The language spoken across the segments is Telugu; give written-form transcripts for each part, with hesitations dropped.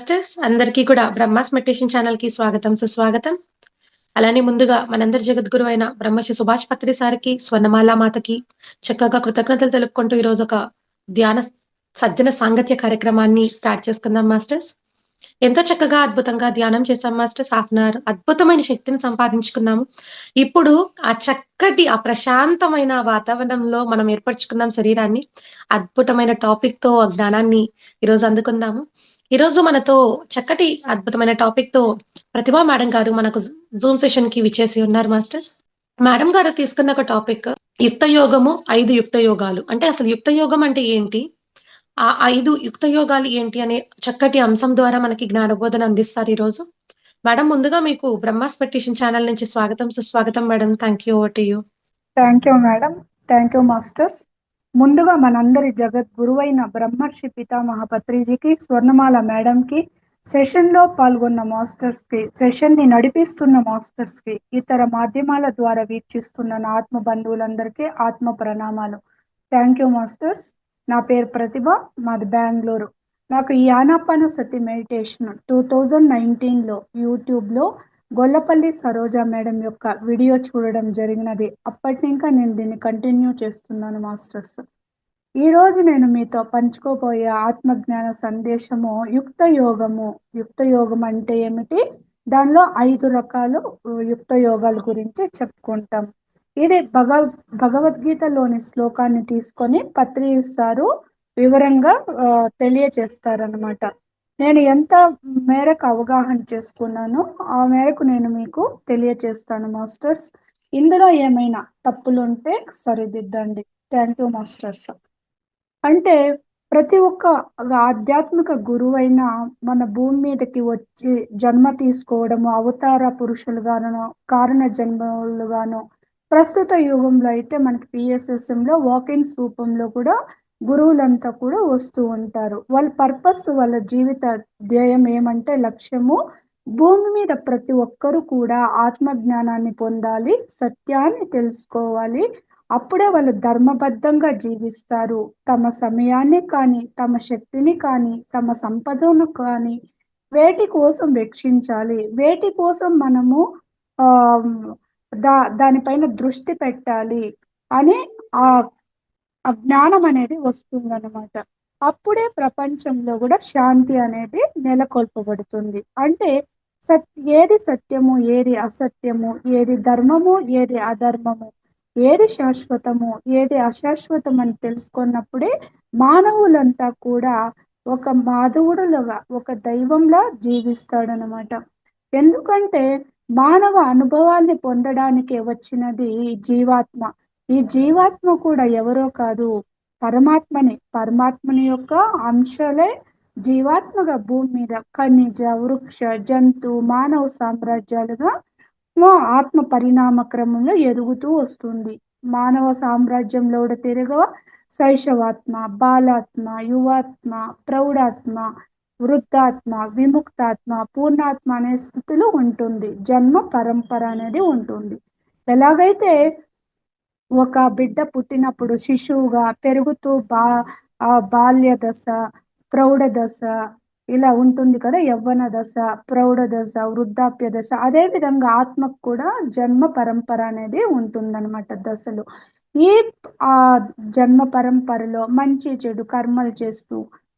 మాస్టర్స్ అందరికీ కూడా బ్రహ్మాస్ మెడిటేషన్ ఛానల్ కి స్వాగతం సుస్వాగతం. అలానే ముందుగా మనందరి జగద్గురు అయిన బ్రహ్మశ్రీ సుభాష్ పత్రి సార్కి, స్వర్ణమాల మాతకి చక్కగా కృతజ్ఞతలు తెలుపుకుంటూ ఈరోజు ఒక ధ్యాన సజ్జన సాంగత్య కార్యక్రమాన్ని స్టార్ట్ చేసుకుందాం మాస్టర్స్. ఎంతో చక్కగా అద్భుతంగా ధ్యానం చేశాం మాస్టర్స్. హాఫ్ అన్ అవర్ అద్భుతమైన శక్తిని సంపాదించుకున్నాము. ఇప్పుడు ఆ చక్కటి ఆ ప్రశాంతమైన వాతావరణంలో మనం ఏర్పరచుకుందాం శరీరాన్ని. అద్భుతమైన టాపిక్ తో ఆ జ్ఞానాన్ని ఈరోజు అందుకుందాము. ఈరోజు మనతో చక్కటి అద్భుతమైన టాపిక్ తో ప్రతిభా మేడం గారు మనకు జూమ్ సెషన్ కి విచ్చేసి ఉన్నారు మాస్టర్స్. మేడం గారు తీసుకున్న ఒక టాపిక్ యుక్త యోగము, 5 యుక్త యోగాలు. అంటే అసలు యుక్త యోగం అంటే ఏంటి, ఆ 5 యుక్త యోగాలు ఏంటి అనే చక్కటి అంశం ద్వారా మనకి జ్ఞానబోధన అందిస్తారు ఈ రోజు. మేడం, ముందుగా మీకు బ్రహ్మాస్ మెడిటేషన్ ఛానల్ నుంచి స్వాగతం సుస్వాగతం madam. Thank you. Over to you. Thank you madam. Thank you masters. ముందుగా మనందరి జగద్గురువైన బ్రహ్మర్షి పితామహ పత్రిజీకి, స్వర్ణమాల మేడంకి, సెషన్లో పాల్గొన్న మాస్టర్స్కి, సెషన్ని నడిపిస్తున్న మాస్టర్స్కి, ఇతర మాధ్యమాల ద్వారా వీక్షిస్తున్న నా ఆత్మ బంధువులందరికీ ఆత్మ ప్రణామాలు. Thank you masters. నా పేరు ప్రతిభ, మాది బెంగళూరు. నాకు ఈ ఆనాపానసతి మెడిటేషన్ 2019లో యూట్యూబ్లో గొల్లపల్లి సరోజా మేడం యొక్క వీడియో చూడడం జరిగినది. అప్పటి ఇంకా నేను దీన్ని కంటిన్యూ చేస్తున్నాను మాస్టర్స్. ఈ రోజు నేను మీతో పంచుకోబోయే ఆత్మజ్ఞాన సందేశము యుక్త యోగము. యుక్త యోగం అంటే ఏమిటి, దానిలో 5 రకాలు యుక్త యోగాల గురించి చెప్పుకుంటాం. ఇది భగవద్గీతలోని శ్లోకాన్ని తీసుకొని పత్రి సారు వివరంగా తెలియచేస్తారనమాట. నేను ఎంత మేరకు అవగాహన చేసుకున్నానో ఆ మేరకు నేను మీకు తెలియచేస్తాను మాస్టర్స్. ఇందులో ఏమైనా తప్పులుంటే సరిదిద్దండి. Thank you masters. అంటే ప్రతి ఒక్క ఆధ్యాత్మిక గురువైన మన భూమి మీదకి వచ్చి జన్మ తీసుకోవడము, అవతార పురుషులుగాను, కారణ జన్మలుగాను, ప్రస్తుత యుగంలో అయితే మనకి పిఎస్ఎస్ఎంలో వాకిన్స్ రూపంలో కూడా గురువులంతా కూడా వస్తూ ఉంటారు. వాళ్ళ పర్పస్, వాళ్ళ జీవిత ధ్యేయం ఏమంటే లక్ష్యము భూమి మీద ప్రతి ఒక్కరూ కూడా ఆత్మ జ్ఞానాన్ని పొందాలి, సత్యాన్ని తెలుసుకోవాలి. అప్పుడే వాళ్ళు ధర్మబద్ధంగా జీవిస్తారు. తమ సమయాన్ని కానీ, తమ శక్తిని కానీ, తమ సంపదను కానీ వేటి కోసం వెచ్చించాలి, వేటి కోసం మనము ఆ దానిపైన దృష్టి పెట్టాలి అని ఆ ఆ జ్ఞానం అనేది వస్తుందన్నమాట. అప్పుడే ప్రపంచంలో కూడా శాంతి అనేది నెలకొల్పబడుతుంది. అంటే ఏది సత్యము, ఏది అసత్యము, ఏది ధర్మము, ఏది అధర్మము, ఏది శాశ్వతము, ఏది అశాశ్వతం అని తెలుసుకున్నప్పుడే మానవులంతా కూడా ఒక మాధవుడులుగా, ఒక దైవంలా జీవిస్తాడనమాట. ఎందుకంటే మానవ అనుభవాన్ని పొందడానికి వచ్చినది ఈ జీవాత్మ. ఈ జీవాత్మ కూడా ఎవరో కాదు, పరమాత్మని. పరమాత్మని యొక్క అంశాలే జీవాత్మగా భూమి మీద ఖనిజ, వృక్ష, జంతు, మానవ సామ్రాజ్యాలుగా ఆత్మ పరిణామ క్రమంలో ఎదుగుతూ వస్తుంది. మానవ సామ్రాజ్యంలో కూడా తిరగ శైశవాత్మ, బాలాత్మ, యువాత్మ, ప్రౌఢాత్మ, వృద్ధాత్మ, విముక్తాత్మ, పూర్ణాత్మ అనే స్థితిలో ఉంటుంది. జన్మ పరంపర అనేది ఉంటుంది. ఎలాగైతే ఒక బిడ్డ పుట్టినప్పుడు శిశువుగా పెరుగుతూ బాల్య దశ, ప్రౌఢ దశ ఇలా ఉంటుంది కదా, యవ్వన దశ, ప్రౌఢ దశ, వృద్ధాప్య దశ. అదే విధంగా ఆత్మకు కూడా జన్మ పరంపర అనేది ఉంటుందన్నమాట, దశలు. ఈ ఆ జన్మ పరంపరలో మంచి చెడు కర్మలు చేస్తూ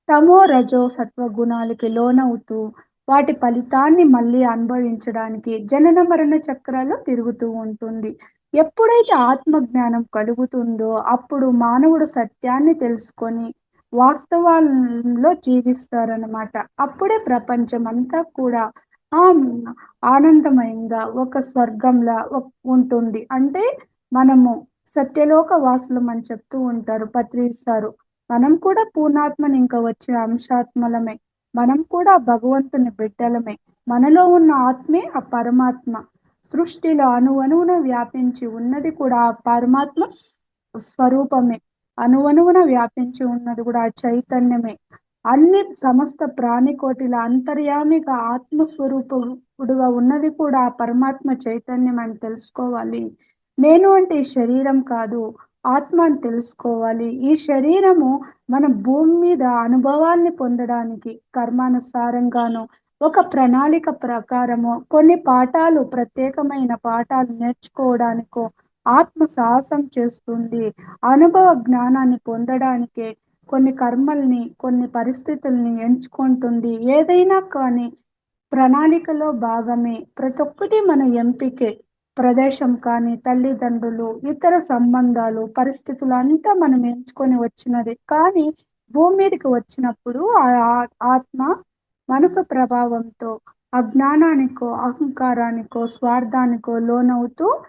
తమో రజో సత్వ గుణాలకి లోనవుతూ వాటి ఫలితాన్ని మళ్ళీ అనుభవించడానికి జనన మరణ చక్రాలు తిరుగుతూ ఉంటుంది. ఎప్పుడైతే ఆత్మజ్ఞానం కలుగుతుందో అప్పుడు మానవుడు సత్యాన్ని తెలుసుకొని వాస్తవాల్లో జీవిస్తారనమాట. అప్పుడే ప్రపంచం అంతా కూడా ఆ ఆనందమయంగా ఒక స్వర్గంలా ఉంటుంది. అంటే మనము సత్యలోక వాసులం అని చెప్తూ ఉంటారు పత్రిస్తారు. మనం కూడా పూర్ణాత్మని ఇంకా వచ్చిన అంశాత్మలమే. మనం కూడా భగవంతుని బిడ్డలమే. మనలో ఉన్న ఆత్మే ఆ పరమాత్మ. సృష్టిలో అణువణువున వ్యాపించి ఉన్నది కూడా ఆ పరమాత్మ స్వరూపమే. అణువణువున వ్యాపించి ఉన్నది కూడా ఆ చైతన్యమే. అన్ని సమస్త ప్రాణికోటిల అంతర్యామిగా ఆత్మస్వరూపుడుగా ఉన్నది కూడా ఆ పరమాత్మ చైతన్యం అని తెలుసుకోవాలి. నేను అంటే శరీరం కాదు, ఆత్మని తెలుసుకోవాలి. ఈ శరీరము మన భూమి మీద అనుభవాల్ని పొందడానికి కర్మానుసారంగాను, ఒక ప్రణాళిక ప్రకారము కొన్ని పాఠాలు ప్రత్యేకమైన పాఠాలు నేర్చుకోవడానికో ఆత్మ సాహసం చేస్తుంది. అనుభవ జ్ఞానాన్ని పొందడానికే కొన్ని కర్మల్ని, కొన్ని పరిస్థితుల్ని ఎంచుకుంటుంది. ఏదైనా కానీ ప్రణాళికలో భాగమే. ప్రతి ఒక్కటి మన ఎంపికే. ప్రదేశం కానీ, తల్లిదండ్రులు, ఇతర సంబంధాలు, పరిస్థితులు అంతా మనం ఎంచుకొని వచ్చినది. కానీ భూమి మీదకి వచ్చినప్పుడు ఆత్మ మనసు ప్రభావంతో అజ్ఞానానికో, అహంకారానికో, స్వార్థానికో లోనవుతూ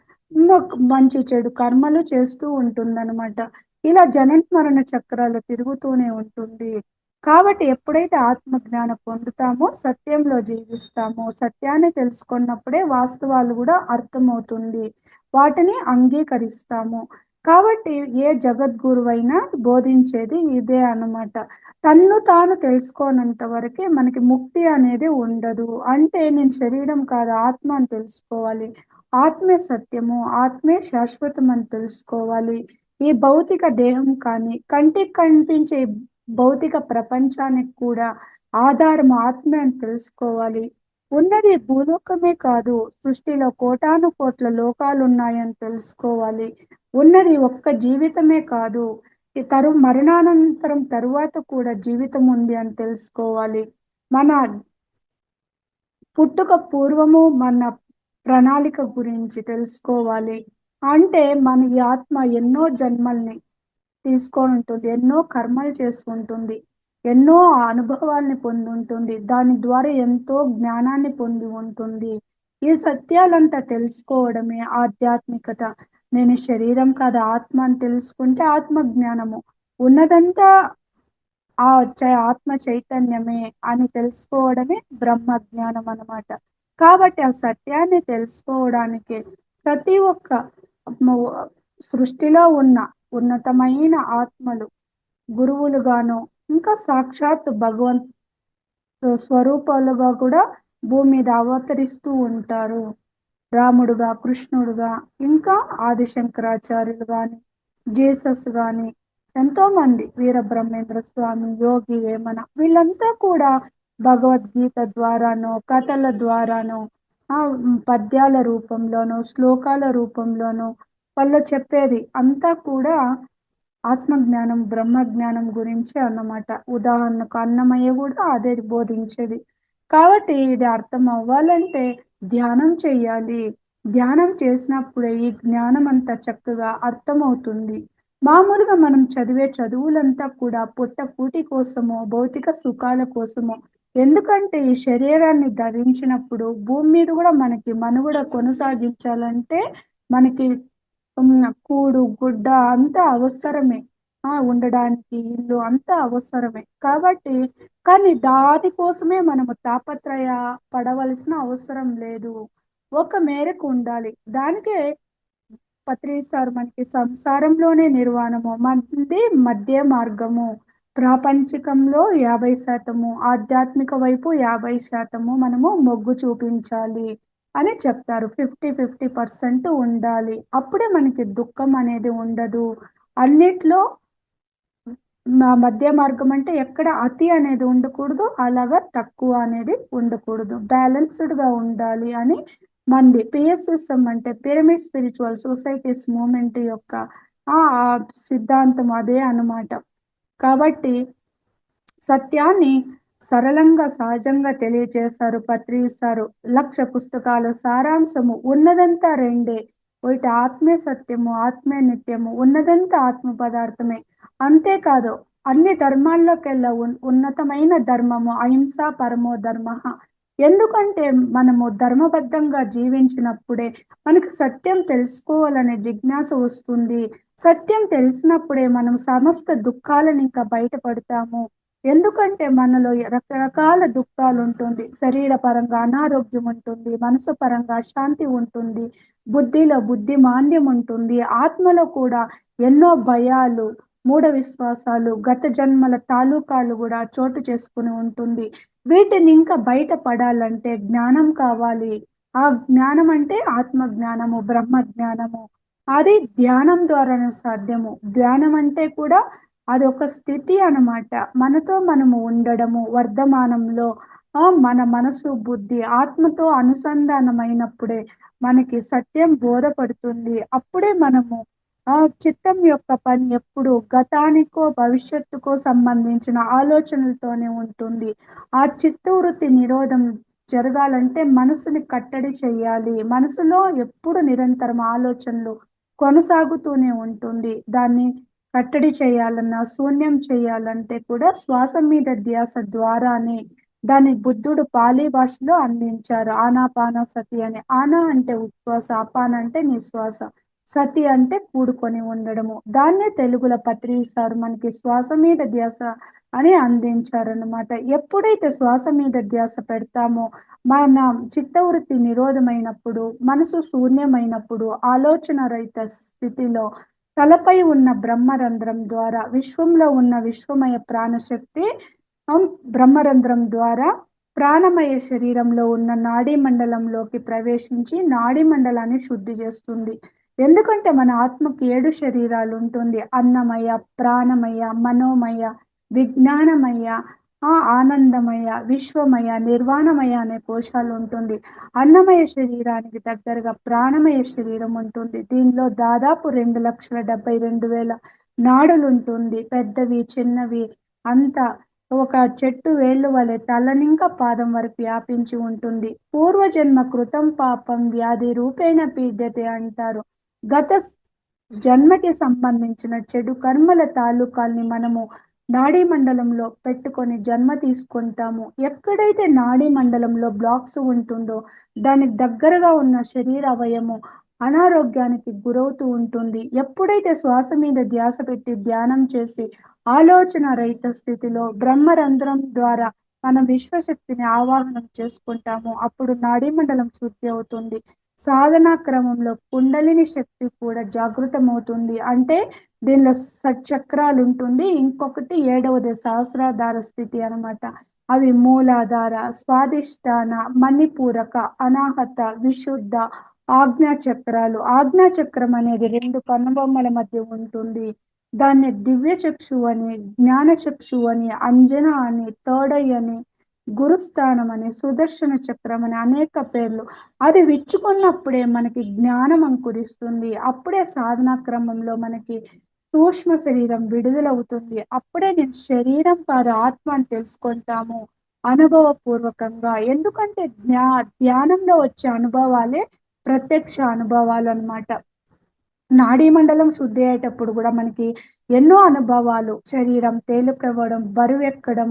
మంచి చెడు కర్మలు చేస్తూ ఉంటుందన్నమాట. ఇలా జనన మరణ చక్రాలు తిరుగుతూనే ఉంటుంది. కాబట్టి ఎప్పుడైతే ఆత్మ జ్ఞానం పొందుతామో సత్యంలో జీవిస్తామో, సత్యాన్ని తెలుసుకున్నప్పుడే వాస్తవాలు కూడా అర్థమవుతుంది. వాటిని అంగీకరిస్తాము. కాబట్టి ఏ జగద్గురువైనా బోధించేది ఇదే అన్నమాట. తన్ను తాను తెలుసుకోనంత వరకే మనకి ముక్తి అనేది ఉండదు. అంటే నేను శరీరం కాదు ఆత్మ అని తెలుసుకోవాలి. ఆత్మే సత్యము, ఆత్మే శాశ్వతం అని తెలుసుకోవాలి. ఈ భౌతిక దేహం కానీ, కంటికి కనిపించే భౌతిక ప్రపంచానికి కూడా ఆధారం ఆత్మే అని తెలుసుకోవాలి. ఉన్నది భూలోకమే కాదు, సృష్టిలో కోటాను కోట్ల లోకాలు ఉన్నాయని తెలుసుకోవాలి. ఉన్నది ఒక్క జీవితమే కాదు, ఈ మరణానంతరం తరువాత కూడా జీవితం ఉంది అని తెలుసుకోవాలి. మన పుట్టుక పూర్వము మన ప్రణాళిక గురించి తెలుసుకోవాలి. అంటే మన ఈ ఆత్మ ఎన్నో జన్మల్ని తీసుకొని ఉంటుంది, ఎన్నో కర్మలు చేసుకుంటుంది, ఎన్నో అనుభవాల్ని పొంది ఉంటుంది, దాని ద్వారా ఎంతో జ్ఞానాన్ని పొంది ఉంటుంది. ఈ సత్యాలంతా తెలుసుకోవడమే ఆధ్యాత్మికత. నేను శరీరం కాదు ఆత్మ అని తెలుసుకుంటే ఆత్మ జ్ఞానము. ఉన్నదంతా ఆత్మ చైతన్యమే అని తెలుసుకోవడమే బ్రహ్మ జ్ఞానం అన్నమాట. కాబట్టి ఆ సత్యాన్ని తెలుసుకోవడానికి ప్రతి ఒక్క మ- సృష్టిలో ఉన్న ఉన్నతమైన ఆత్మలు గురువులుగాను, ఇంకా సాక్షాత్ భగవంతు స్వరూపాలుగా కూడా భూమి మీద అవతరిస్తూ ఉంటారు. రాముడుగా, కృష్ణుడుగా, ఇంకా ఆదిశంకరాచార్యులు గాని, జీసస్ గాని, ఎంతో మంది వీరబ్రహ్మేంద్ర స్వామి, యోగి వేమన, వీళ్ళంతా కూడా భగవద్గీత ద్వారానో, కథల ద్వారానో, ఆ పద్యాల రూపంలోనో, శ్లోకాల రూపంలోనో వాళ్ళు చెప్పేది అంతా కూడా ఆత్మజ్ఞానం, బ్రహ్మ జ్ఞానం గురించి అన్నమాట. ఉదాహరణకు అన్నమయ్య కూడా అదే బోధించేది. కాబట్టి ఇది అర్థం అవ్వాలంటే ధ్యానం చెయ్యాలి. ధ్యానం చేసినప్పుడే ఈ జ్ఞానం అంతా చక్కగా అర్థమవుతుంది. మామూలుగా మనం చదివే చదువులంతా కూడా పొట్టకూటి కోసమో, భౌతిక సుఖాల కోసమో. ఎందుకంటే ఈ శరీరాన్ని ధరించినప్పుడు భూమి మీద కూడా మనకి మనుగడ కొనసాగించాలంటే మనకి కూడు, గుడ్డ అంతా అవసరమే. ఉండడానికి ఇల్లు అంతా అవసరమే. కాబట్టి కానీ దానికోసమే మనము తాపత్రయ పడవలసిన అవసరం లేదు. ఒక మేరకు ఉండాలి. దానికే పత్రిసారు మనకి సంసారంలోనే నిర్వాణము, మంది మధ్య మార్గము. ప్రాపంచికంలో 50%, ఆధ్యాత్మిక వైపు 50% మనము మొగ్గు చూపించాలి అని చెప్తారు. 50-50% ఉండాలి. అప్పుడే మనకి దుఃఖం అనేది ఉండదు. అన్నిట్లో మధ్య మార్గం అంటే ఎక్కడ అతి అనేది ఉండకూడదు, అలాగా తక్కువ అనేది ఉండకూడదు, బ్యాలెన్స్డ్ గా ఉండాలి అని మంది పిఎస్ఎస్ఎం అంటే పిరమిడ్ స్పిరిచువల్ సొసైటీస్ మూమెంట్ యొక్క ఆ ఆ సిద్ధాంతం అదే అన్నమాట. కాబట్టి సత్యాన్ని సరళంగా సహజంగా తెలియజేశారు, పత్రిస్తారు. 1,00,000 పుస్తకాల సారాంశము ఉన్నదంతా రెండే. ఒకటి ఆత్మే సత్యము, ఆత్మే నిత్యము, ఉన్నదంతా ఆత్మ పదార్థమే. అంతేకాదు అన్ని ధర్మాల్లోకెల్లా ఉన్నతమైన ధర్మము అహింస పరమో ధర్మ. ఎందుకంటే మనము ధర్మబద్ధంగా జీవించినప్పుడే మనకు సత్యం తెలుసుకోవాలనే జిజ్ఞాస వస్తుంది. సత్యం తెలిసినప్పుడే మనం సమస్త దుఃఖాలను ఇంకా బయటపడతాము. ఎందుకంటే మనలో రకరకాల దుఃఖాలు ఉంటుంది. శరీర పరంగా అనారోగ్యం ఉంటుంది, మనసు పరంగా అశాంతి ఉంటుంది, బుద్ధిలో బుద్ధి మాంద్యం ఉంటుంది, ఆత్మలో కూడా ఎన్నో భయాలు, మూఢ విశ్వాసాలు, గత జన్మల తాలూకాలు కూడా చోటు చేసుకుని ఉంటుంది. వీటిని ఇంకా బయటపడాలంటే జ్ఞానం కావాలి. ఆ జ్ఞానం అంటే ఆత్మ జ్ఞానము, బ్రహ్మ జ్ఞానము. అది ధ్యానం ద్వారానే సాధ్యము. ధ్యానం అంటే కూడా అదొక స్థితి అన్నమాట. మనతో మనము ఉండడము, వర్ధమానంలో మన మనసు, బుద్ధి ఆత్మతో అనుసంధానమైనప్పుడే మనకి సత్యం బోధపడుతుంది. అప్పుడే మనము చిత్తం యొక్క పని ఎప్పుడు గతానికో, భవిష్యత్తుకో సంబంధించిన ఆలోచనలతోనే ఉంటుంది. ఆ చిత్తవృత్తి నిరోధం జరగాలంటే మనసుని కట్టడి చేయాలి. మనసులో ఎప్పుడు నిరంతరం ఆలోచనలు కొనసాగుతూనే ఉంటుంది. దాన్ని కట్టడి చేయాలన్నా, శూన్యం చేయాలంటే కూడా శ్వాస మీద ధ్యాస ద్వారానే దాన్ని బుద్ధుడు పాలీ భాషలో అందించారు. ఆనాపానసతి అని. ఆనా అంటే ఉచ్ఛ్వాస, అపాన అంటే నిశ్వాస, సతి అంటే కూడుకొని ఉండడము. దాన్నే తెలుగులో పత్రి సార్ మనకి శ్వాస మీద ధ్యాస అని అందించారన్నమాట. ఎప్పుడైతే శ్వాస మీద ధ్యాస పెడతామో మన చిత్తవృత్తి నిరోధమైనప్పుడు, మనసు శూన్యమైనప్పుడు, ఆలోచన రహిత స్థితిలో తలపై ఉన్న బ్రహ్మరంధ్రం ద్వారా విశ్వంలో ఉన్న విశ్వమయ ప్రాణశక్తి బ్రహ్మరంధ్రం ద్వారా ప్రాణమయ శరీరంలో ఉన్న నాడీ మండలంలోకి ప్రవేశించి నాడీ మండలాన్ని శుద్ధి చేస్తుంది. ఎందుకంటే మన ఆత్మకి 7 శరీరాలు ఉంటుంది. అన్నమయ, ప్రాణమయ, మనోమయ, విజ్ఞానమయ, ఆనందమయ, విశ్వమయ, నిర్వాణమయ అనే కోశాలు ఉంటుంది. అన్నమయ శరీరానికి దగ్గరగా ప్రాణమయ శరీరం ఉంటుంది. దీనిలో దాదాపు 2,72,000 నాడులు ఉంటుంది. పెద్దవి, చిన్నవి అంతా ఒక చెట్టు వేళ్ళు వలె తలనింక పాదం వరకు వ్యాపించి ఉంటుంది. పూర్వజన్మ కృతం పాపం వ్యాధి రూపేణ పీడ్యతే అంటారు. గత జన్మకి సంబంధించిన చెడు కర్మల తాలూకాల్ని మనము నాడీ మండలంలో పెట్టుకొని జన్మ తీసుకుంటాము. ఎక్కడైతే నాడీ మండలంలో బ్లాక్స్ ఉంటుందో దానికి దగ్గరగా ఉన్న శరీర అవయము అనారోగ్యానికి గురవుతూ ఉంటుంది. ఎప్పుడైతే శ్వాస మీద ధ్యాస పెట్టి ధ్యానం చేసి ఆలోచన రహిత స్థితిలో బ్రహ్మరంధ్రం ద్వారా మనం విశ్వశక్తిని ఆవాహనం చేసుకుంటాము, అప్పుడు నాడీ మండలం శుద్ధి అవుతుంది. సాధనా క్రమంలో కుండలిని శక్తి కూడా జాగృతమవుతుంది. అంటే దీనిలో షట్చక్రాలు ఉంటుంది. ఇంకొకటి 7వది సహస్రాధార స్థితి అన్నమాట. అవి మూలాధార, స్వాదిష్టాన, మణిపూరక, అనాహత, విశుద్ధ, ఆజ్ఞా చక్రాలు. ఆజ్ఞా చక్రం అనేది 2 కనుబొమ్మల మధ్య ఉంటుంది. దాన్ని దివ్య చక్షు అని, జ్ఞాన చక్షు అని, అంజన అని, థర్డ్ ఐ అని, గురుస్థానం అని, సుదర్శన చక్రం అని అనేక పేర్లు. అది విచ్చుకున్నప్పుడే మనకి జ్ఞానం అంకురిస్తుంది. అప్పుడే సాధనా క్రమంలో మనకి సూక్ష్మ శరీరం విడుదలవుతుంది. అప్పుడే నేను శరీరం కాదు ఆత్మ అని తెలుసుకుంటాము అనుభవపూర్వకంగా. ఎందుకంటే ధ్యానంలో వచ్చే అనుభవాలే ప్రత్యక్ష అనుభవాలు అన్నమాట. నాడీ మండలం శుద్ధి అయ్యేటప్పుడు కూడా మనకి ఎన్నో అనుభవాలు, శరీరం తేలికవ్వడం, బరువెక్కడం,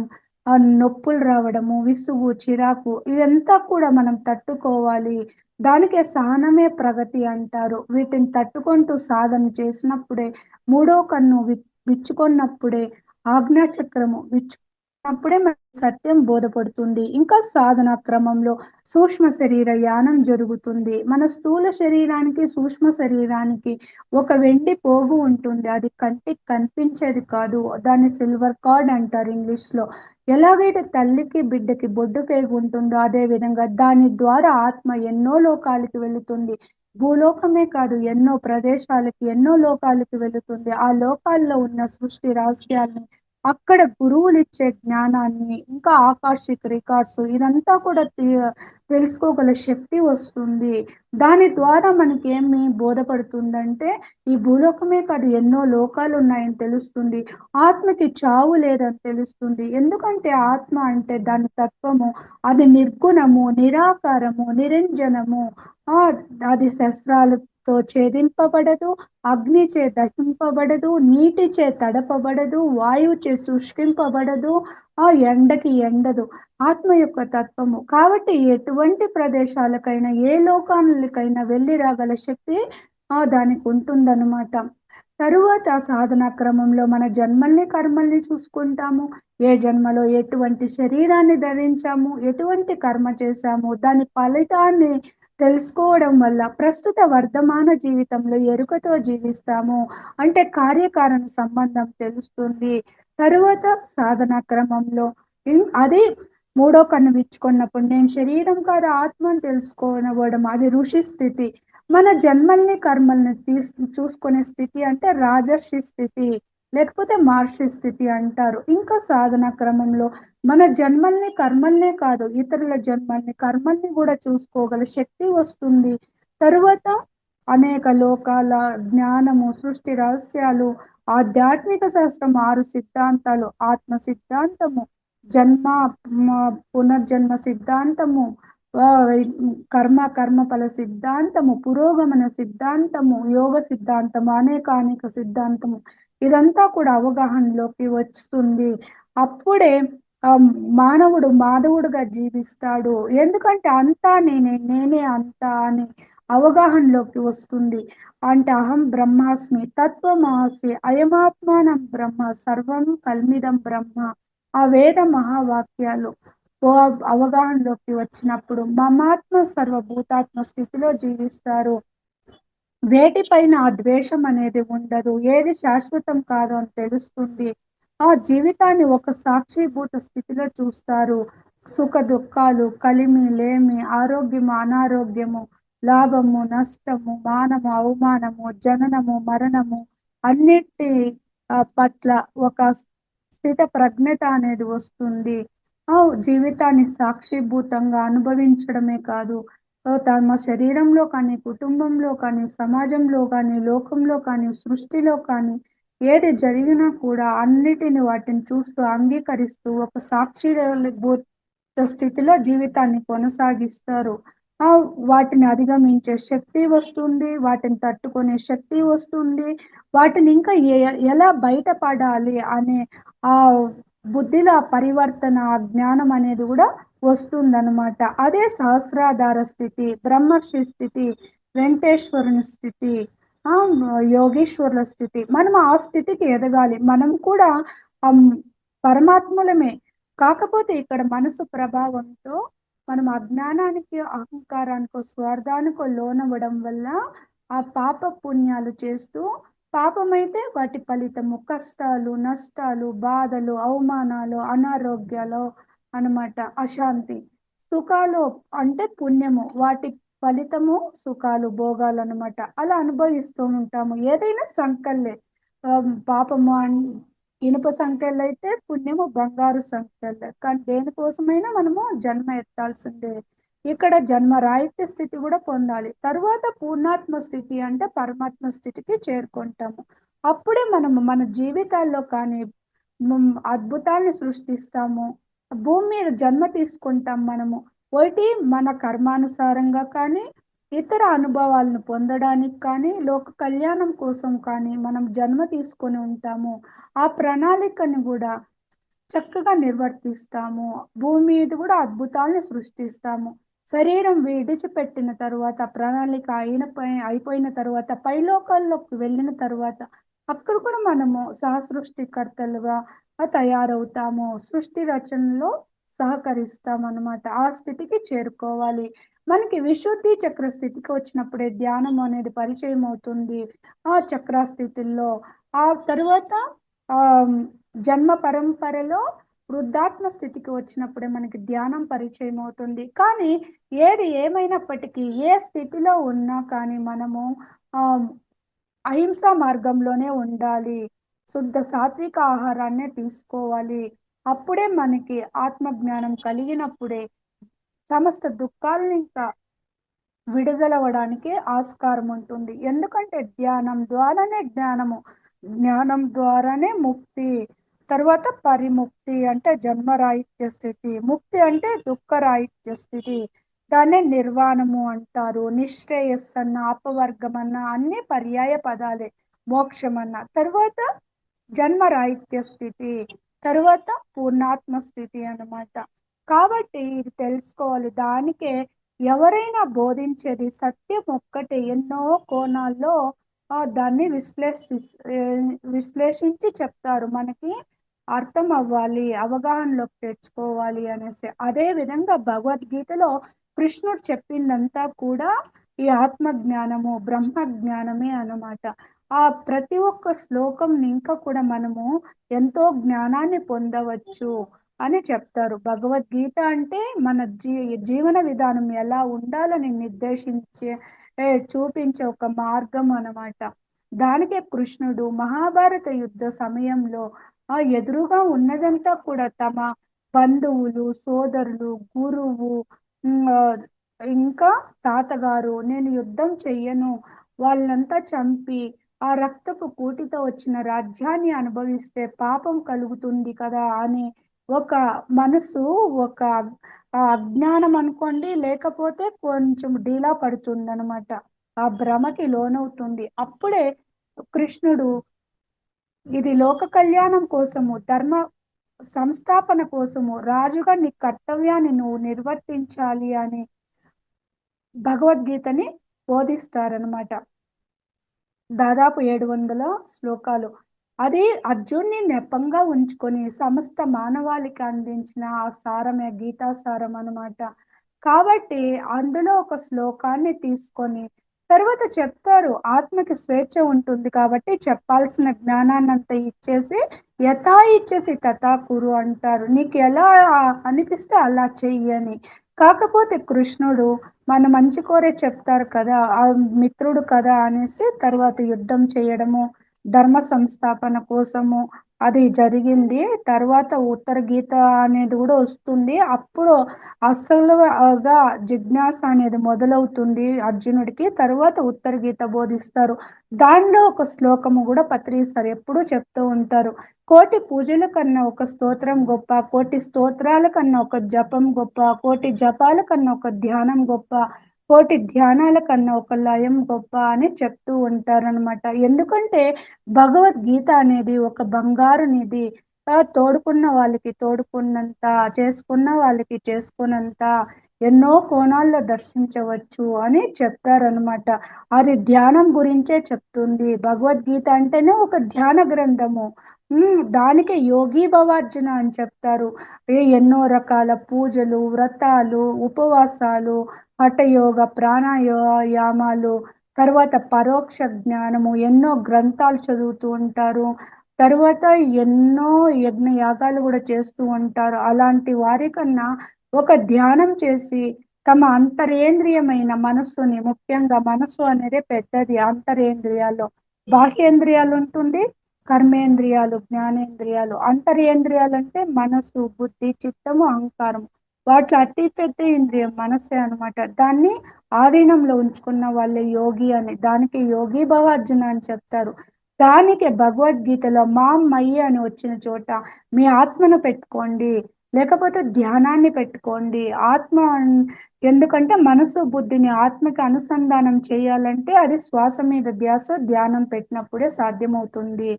నొప్పులు రావడము, విసుగు, చిరాకు, ఇవంతా కూడా మనం తట్టుకోవాలి. దానికే సహనమే ప్రగతి అంటారు. వీటిని తట్టుకుంటూ సాధన చేసినప్పుడే, మూడో కన్ను విచ్చుకున్నప్పుడే, ఆజ్ఞా చక్రము విచ్చుకున్నప్పుడే మనకి సత్యం బోధపడుతుంది. ఇంకా సాధన క్రమంలో సూక్ష్మ శరీర యానం జరుగుతుంది. మన స్థూల శరీరానికి, సూక్ష్మ శరీరానికి ఒక వెండి పోగు ఉంటుంది. అది కంటికి కనిపించేది కాదు. దాన్ని సిల్వర్ కార్డ్ అంటారు ఇంగ్లీష్ లో. ఎలాగైతే తల్లికి బిడ్డకి బొడ్డు పేగు ఉంటుందో అదే విధంగా దాని ద్వారా ఆత్మ ఎన్నో లోకాలకి వెళుతుంది. భూలోకమే కాదు, ఎన్నో ప్రదేశాలకి, ఎన్నో లోకాలకి వెళుతుంది. ఆ లోకాల్లో ఉన్న సృష్టి రహస్యాల్ని, అక్కడ గురువులు ఇచ్చే జ్ఞానాన్ని, ఇంకా ఆకాశిక్ రికార్డ్స్, ఇదంతా కూడా తెలుసుకోగల శక్తి వస్తుంది. దాని ద్వారా మనకి ఏమి బోధపడుతుందంటే ఈ భూలోకమే కాదు, ఎన్నో లోకాలు ఉన్నాయని తెలుస్తుంది. ఆత్మకి చావు లేదని తెలుస్తుంది. ఎందుకంటే ఆత్మ అంటే దాని తత్వము అది నిర్గుణము, నిరాకారము, నిరంజనము. అది శస్త్రాలతో ఛేదింపబడదు, అగ్నిచే దహింపబడదు, నీటిచే తడపబడదు, వాయువుచే శుష్కింపబడదు, ఎండకి ఎండదు. ఆత్మ యొక్క తత్వము. కాబట్టి ఎటువంటి ప్రదేశాలకైనా, ఏ లోకాలకైనా వెళ్ళి రాగల శక్తి దానికి ఉంటుందన్నమాట. తరువాత సాధనా క్రమంలో మన జన్మల్ని, కర్మల్ని చూసుకుంటాము. ఏ జన్మలో ఎటువంటి శరీరాన్ని ధరించాము, ఎటువంటి కర్మ చేశాము, దాని ఫలితాన్ని తెలుసుకోవడం వల్ల ప్రస్తుత వర్ధమాన జీవితంలో ఎరుకతో జీవిస్తాము. అంటే కార్యకారణ సంబంధం తెలుస్తుంది. తరువాత సాధనా క్రమంలో అది మూడో కన్ను విచ్చుకున్నప్పుడు నేను శరీరం కాదు ఆత్మను తెలుసుకోవడం, అది ఋషి స్థితి. మన జన్మల్ని కర్మల్ని చూసుకునే స్థితి అంటే రాజర్షి స్థితి, లేకపోతే మహర్షి స్థితి అంటారు. ఇంకా సాధన క్రమంలో మన జన్మల్ని కర్మల్నే కాదు, ఇతరుల జన్మల్ని కర్మల్ని కూడా చూసుకోగల శక్తి వస్తుంది. తరువాత అనేక లోకాల జ్ఞానము, సృష్టి రహస్యాలు, ఆధ్యాత్మిక శాస్త్రం, 6 సిద్ధాంతాలు, ఆత్మ సిద్ధాంతము, జన్మ పునర్జన్మ సిద్ధాంతము, ఆ, కర్మఫల సిద్ధాంతము, పురోగమన సిద్ధాంతము, యోగ సిద్ధాంతము, అనేక సిద్ధాంతము, ఇదంతా కూడా అవగాహనలోకి వస్తుంది. అప్పుడే ఆ మానవుడు మాధవుడుగా జీవిస్తాడు. ఎందుకంటే అంతా నేనే, నేనే అంతా అని అవగాహనలోకి వస్తుంది. అంటే అహం బ్రహ్మాస్మి తత్వమాసి అయమాత్మానం బ్రహ్మ సర్వం కల్మిదం బ్రహ్మ, ఆ వేద మహావాక్యాలు అవగాహనలోకి వచ్చినప్పుడు మమాత్మ సర్వభూతాత్మ స్థితిలో జీవిస్తారు. వేటిపైన ఆ ద్వేషం అనేది ఉండదు. ఏది శాశ్వతం కాదు అని తెలుస్తుంది. ఆ జీవితాన్ని ఒక సాక్షిభూత స్థితిలో చూస్తారు. సుఖ దుఃఖాలు, కలిమి లేమి, ఆరోగ్యము అనారోగ్యము, లాభము నష్టము, మానము అవమానము, జననము మరణము, అన్నిటి పట్ల ఒక స్థిత ప్రజ్ఞత అనేది వస్తుంది. ఆ జీవితాన్ని సాక్షిభూతంగా అనుభవించడమే కాదు, తమ శరీరంలో కానీ, కుటుంబంలో కానీ, సమాజంలో కానీ, లోకంలో కానీ, సృష్టిలో కానీ ఏది జరిగినా కూడా అన్నిటిని వాటిని చూస్తూ అంగీకరిస్తూ ఒక సాక్షి భూత స్థితిలో జీవితాన్ని కొనసాగిస్తారు. ఆ వాటిని అధిగమించే శక్తి వస్తుంది, వాటిని తట్టుకునే శక్తి వస్తుంది, వాటిని ఇంకా ఎలా బయటపడాలి అనే ఆ బుద్ధిలో పరివర్తన, జ్ఞానం అనేది కూడా వస్తుందన్నమాట. అదే సహస్రాధార స్థితి, బ్రహ్మర్షి స్థితి, వెంకటేశ్వరుని స్థితి, ఆ యోగేశ్వరుల స్థితి. మనం ఆ స్థితికి ఎదగాలి. మనం కూడా పరమాత్ములమే. కాకపోతే ఇక్కడ మనసు ప్రభావంతో మనం అజ్ఞానానికి, అహంకారానికో, స్వార్థానికో లోనవ్వడం వల్ల ఆ పాప పుణ్యాలు చేస్తూ, పాపమైతే వాటి ఫలితము కష్టాలు, నష్టాలు, బాధలు, అవమానాలు, అనారోగ్యాలు అన్నమాట. అశాంతి. సుఖాలు అంటే పుణ్యము, వాటి ఫలితము సుఖాలు, భోగాలు అన్నమాట. అలా అనుభవిస్తూ ఉంటాము. ఏదైనా సంకల్లే. పాపము ఇనుప సంఖ్యలు అయితే, పుణ్యము బంగారు సంఖ్యలు. కానీ దేనికోసమైనా మనము జన్మ ఎత్తాల్సిందే. ఇక్కడ జన్మ రాహిత్య స్థితి కూడా పొందాలి. తరువాత పూర్ణాత్మ స్థితి అంటే పరమాత్మ స్థితికి చేరుకుంటాము. అప్పుడే మనము మన జీవితాల్లో కానీ అద్భుతాలను సృష్టిస్తాము. భూమి మీద జన్మ తీసుకుంటాం మనము. ఒకటి మన కర్మానుసారంగా కానీ, ఇతర అనుభవాలను పొందడానికి కానీ, లోక కళ్యాణం కోసం కానీ మనం జన్మ తీసుకొని ఉంటాము. ఆ ప్రణాళికను కూడా చక్కగా నిర్వర్తిస్తాము. భూమి మీద కూడా అద్భుతాలను సృష్టిస్తాము. శరీరం విడిచిపెట్టిన తరువాత, ప్రణాళిక అయిపోయిన తరువాత, పైలోకాల్లోకి వెళ్ళిన తరువాత అక్కడ కూడా మనము సహసృష్టికర్తలుగా తయారవుతాము. సృష్టి రచనలో సహకరిస్తాం అన్నమాట. ఆ స్థితికి చేరుకోవాలి. మనకి విశుద్ధి చక్ర స్థితికి వచ్చినప్పుడే ధ్యానం అనేది పరిచయం అవుతుంది. ఆ చక్ర స్థితిలో ఆ తరువాత ఆ జన్మ పరంపరలో వృద్ధాత్మ స్థితికి వచ్చినప్పుడే మనకి ధ్యానం పరిచయం అవుతుంది. కానీ ఏది ఏమైనప్పటికీ, ఏ స్థితిలో ఉన్నా కానీ మనము ఆ అహింసా మార్గంలోనే ఉండాలి. శుద్ధ సాత్విక ఆహారాన్ని తీసుకోవాలి. అప్పుడే మనకి ఆత్మ జ్ఞానం కలిగినప్పుడే సమస్త దుఃఖాలను ఇంకా విడుదలవ్వడానికి ఆస్కారం ఉంటుంది. ఎందుకంటే ధ్యానం ద్వారానే జ్ఞానము, జ్ఞానం ద్వారానే ముక్తి, తర్వాత పరిముక్తి అంటే జన్మరాహిత్య స్థితి, ముక్తి అంటే దుఃఖరాహిత్య స్థితి. దాన్నే నిర్వాణము అంటారు. నిశ్రేయస్సన్న, అపవర్గమన్న అన్ని పర్యాయ పదాలే. మోక్షమన్న తర్వాత జన్మరాహిత్య స్థితి, తర్వాత పూర్ణాత్మ స్థితి అన్నమాట. కాబట్టి ఇది తెలుసుకోవాలి. దానికే ఎవరైనా బోధించేది సత్యం ఒక్కటే. ఎన్నో కోణాల్లో దాన్ని విశ్లేషించి చెప్తారు. మనకి అర్థం అవ్వాలి, అవగాహనలోకి తెచ్చుకోవాలి అనేసి. అదే విధంగా భగవద్గీతలో కృష్ణుడు చెప్పిందంతా కూడా ఈ ఆత్మ జ్ఞానము, బ్రహ్మ జ్ఞానమే అన్నమాట. ఆ ప్రతి ఒక్క శ్లోకం ఇంకా కూడా మనము ఎంతో జ్ఞానాన్ని పొందవచ్చు. అని చెప్తారు. భగవద్గీత అంటే మన జీవన విధానం ఎలా ఉండాలని నిర్దేశించే చూపించే ఒక మార్గం అన్నమాట. దానికే కృష్ణుడు మహాభారత యుద్ధ సమయంలో ఎదురుగా ఉన్నదంతా కూడా తమ బంధువులు, సోదరులు, గురువు, ఉమ్, ఆ, ఇంకా తాతగారు, నేను యుద్ధం చెయ్యను, వాళ్ళంతా చంపి ఆ రక్తపు కూటితో వచ్చిన రాజ్యాన్ని అనుభవిస్తే పాపం కలుగుతుంది కదా అని ఒక మనసు, ఒక అజ్ఞానం అనుకోండి, లేకపోతే కొంచెం డీలా పడుతుంది అనమాట. ఆ భ్రమకి లోనవుతుంది. అప్పుడే కృష్ణుడు ఇది లోక కళ్యాణం కోసము, ధర్మ సంస్థాపన కోసము, రాజుగా నీ కర్తవ్యాన్ని నువ్వు నిర్వర్తించాలి అని భగవద్గీతని బోధిస్తారనమాట. దాదాపు 700 శ్లోకాలు. అది అర్జున్ని నెపంగా ఉంచుకొని సమస్త మానవాళికి అందించిన ఆ సారమే గీతాసారం అన్నమాట. కాబట్టి అందులో ఒక శ్లోకాన్ని తీసుకొని తర్వాత చెప్తారు, ఆత్మకి స్వేచ్ఛ ఉంటుంది కాబట్టి చెప్పాల్సిన జ్ఞానాన్నంతా ఇచ్చేసి యథా ఇచ్చేసి తథా కురు అంటారు. నీకు ఎలా అనిపిస్తే అలా చెయ్యని. కాకపోతే కృష్ణుడు మన మంచి కోరే చెప్తారు కదా, ఆ మిత్రుడు కదా అనేసి తర్వాత యుద్ధం చేయడము, ధర్మ సంస్థాపన కోసము అది జరిగింది. తర్వాత ఉత్తర గీత అనేది కూడా వస్తుంది. అప్పుడు అసలుగా జిజ్ఞాస అనేది మొదలవుతుంది అర్జునుడికి. తర్వాత ఉత్తర గీత బోధిస్తారు. దానిలో ఒక శ్లోకము కూడా పత్రిసారు ఎప్పుడూ చెప్తూ ఉంటారు, కోటి పూజల కన్నా ఒక స్తోత్రం గొప్ప, కోటి స్తోత్రాల కన్నా ఒక జపం గొప్ప, కోటి జపాల కన్నా ఒక ధ్యానం గొప్ప, కోటి ధ్యానాల కన్నా ఒక లయం గొప్ప అని చెప్తూ ఉంటారనమాట. ఎందుకంటే భగవద్గీత అనేది ఒక బంగారు నిధి. తోడుకున్న వాళ్ళకి తోడుకున్నంత, చేసుకున్న వాళ్ళకి చేసుకున్నంత ఎన్నో కోణాల్లో దర్శించవచ్చు అని చెప్తారనమాట. అది ధ్యానం గురించే చెప్తుంది. భగవద్గీత అంటేనే ఒక ధ్యాన గ్రంథము. దానికే యోగి భవార్జున అని చెప్తారు. ఎన్నో రకాల పూజలు, వ్రతాలు, ఉపవాసాలు, హఠయోగ, ప్రాణాయామాలు, తర్వాత పరోక్ష జ్ఞానము, ఎన్నో గ్రంథాలు చదువుతూ ఉంటారు. తర్వాత ఎన్నో యజ్ఞ యాగాలు కూడా చేస్తూ ఉంటారు. అలాంటి వారికన్నా ఒక ధ్యానం చేసి తమ అంతరేంద్రియమైన మనస్సుని, ముఖ్యంగా మనస్సు అనేది పెద్దది అంతరేంద్రియాల్లో, బాహ్యేంద్రియాలు ఉంటుంది, కర్మేంద్రియాలు, జ్ఞానేంద్రియాలు. అంతరేంద్రియాలు అంటే మనసు, బుద్ధి, చిత్తము, అహంకారము. వాటిలో అతి పెద్ద ఇంద్రియం మనసే అన్నమాట. దాన్ని ఆధీనంలో ఉంచుకున్న వాళ్ళే యోగి అని. దానికి యోగి భవ అర్జున అని చెప్తారు. దానికి భగవద్గీతలో మాం మయ్యి అని వచ్చిన చోట మీ ఆత్మను పెట్టుకోండి, లేకపోతే ధ్యానాన్ని పెట్టుకోండి. ఆత్మ ఎందుకంటే మనసు బుద్ధిని ఆత్మకి అనుసంధానం చేయాలంటే అది శ్వాస మీద ధ్యాస, ధ్యానం పెట్టినప్పుడే సాధ్యమవుతుంది.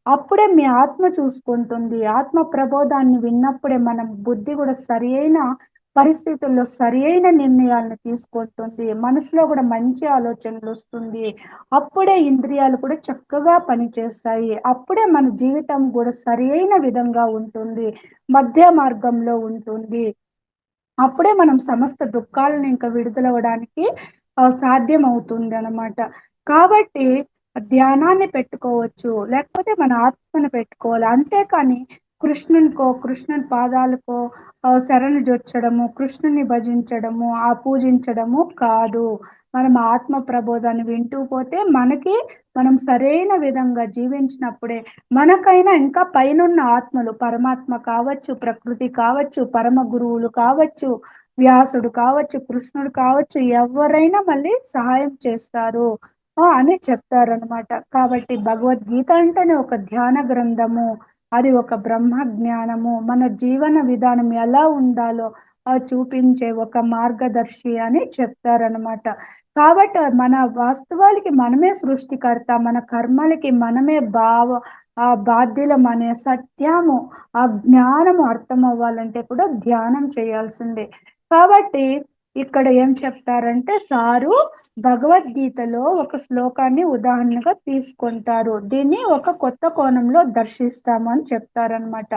అప్పుడే మీ ఆత్మ చూసుకుంటుంది. ఆత్మ ప్రబోధాన్ని విన్నప్పుడే మనం బుద్ధి కూడా సరి అయిన పరిస్థితుల్లో సరి అయిన నిర్ణయాలను తీసుకుంటుంది. మనసులో కూడా మంచి ఆలోచనలు వస్తుంది. అప్పుడే ఇంద్రియాలు కూడా చక్కగా పనిచేస్తాయి. అప్పుడే మన జీవితం కూడా సరి అయిన విధంగా ఉంటుంది, మధ్య మార్గంలో ఉంటుంది. అప్పుడే మనం సమస్త దుఃఖాలను ఇంకా విడుదలవ్వడానికి సాధ్యం అవుతుంది అన్నమాట. కాబట్టి ధ్యానాన్ని పెట్టుకోవచ్చు, లేకపోతే మన ఆత్మను పెట్టుకోవాలి. అంతేకాని కృష్ణుని పాదాలకో శరణు జొచ్చడము, కృష్ణుని భజించడము, పూజించడము కాదు. మనం ఆత్మ ప్రబోధాన్ని వింటూ పోతే మనకి మనం సరైన విధంగా జీవించినప్పుడే మనకైనా ఇంకా పైనున్న ఆత్మలు, పరమాత్మ కావచ్చు, ప్రకృతి కావచ్చు, పరమ గురువులు కావచ్చు, వ్యాసుడు కావచ్చు, కృష్ణుడు కావచ్చు, ఎవరైనా మళ్ళీ సహాయం చేస్తారు అని చెప్తారనమాట. కాబట్టి భగవద్గీత అంటేనే ఒక ధ్యాన గ్రంథము, అది ఒక బ్రహ్మ జ్ఞానము, మన జీవన విధానం ఎలా ఉండాలో చూపించే ఒక మార్గదర్శి అని చెప్తారనమాట. కాబట్టి మన వాస్తవానికి మనమే సృష్టికర్త, మన కర్మలకి మనమే బాధ్యులం అనే సత్యము, ఆ జ్ఞానము అర్థం అవ్వాలంటే కూడా ధ్యానం చేయాల్సిందే. కాబట్టి ఇక్కడ ఏం చెప్తారంటే సారు భగవద్గీతలో ఒక శ్లోకాన్ని ఉదాహరణగా తీసుకుంటారు. దీన్ని ఒక కొత్త కోణంలో దర్శిస్తామని చెప్తారనమాట.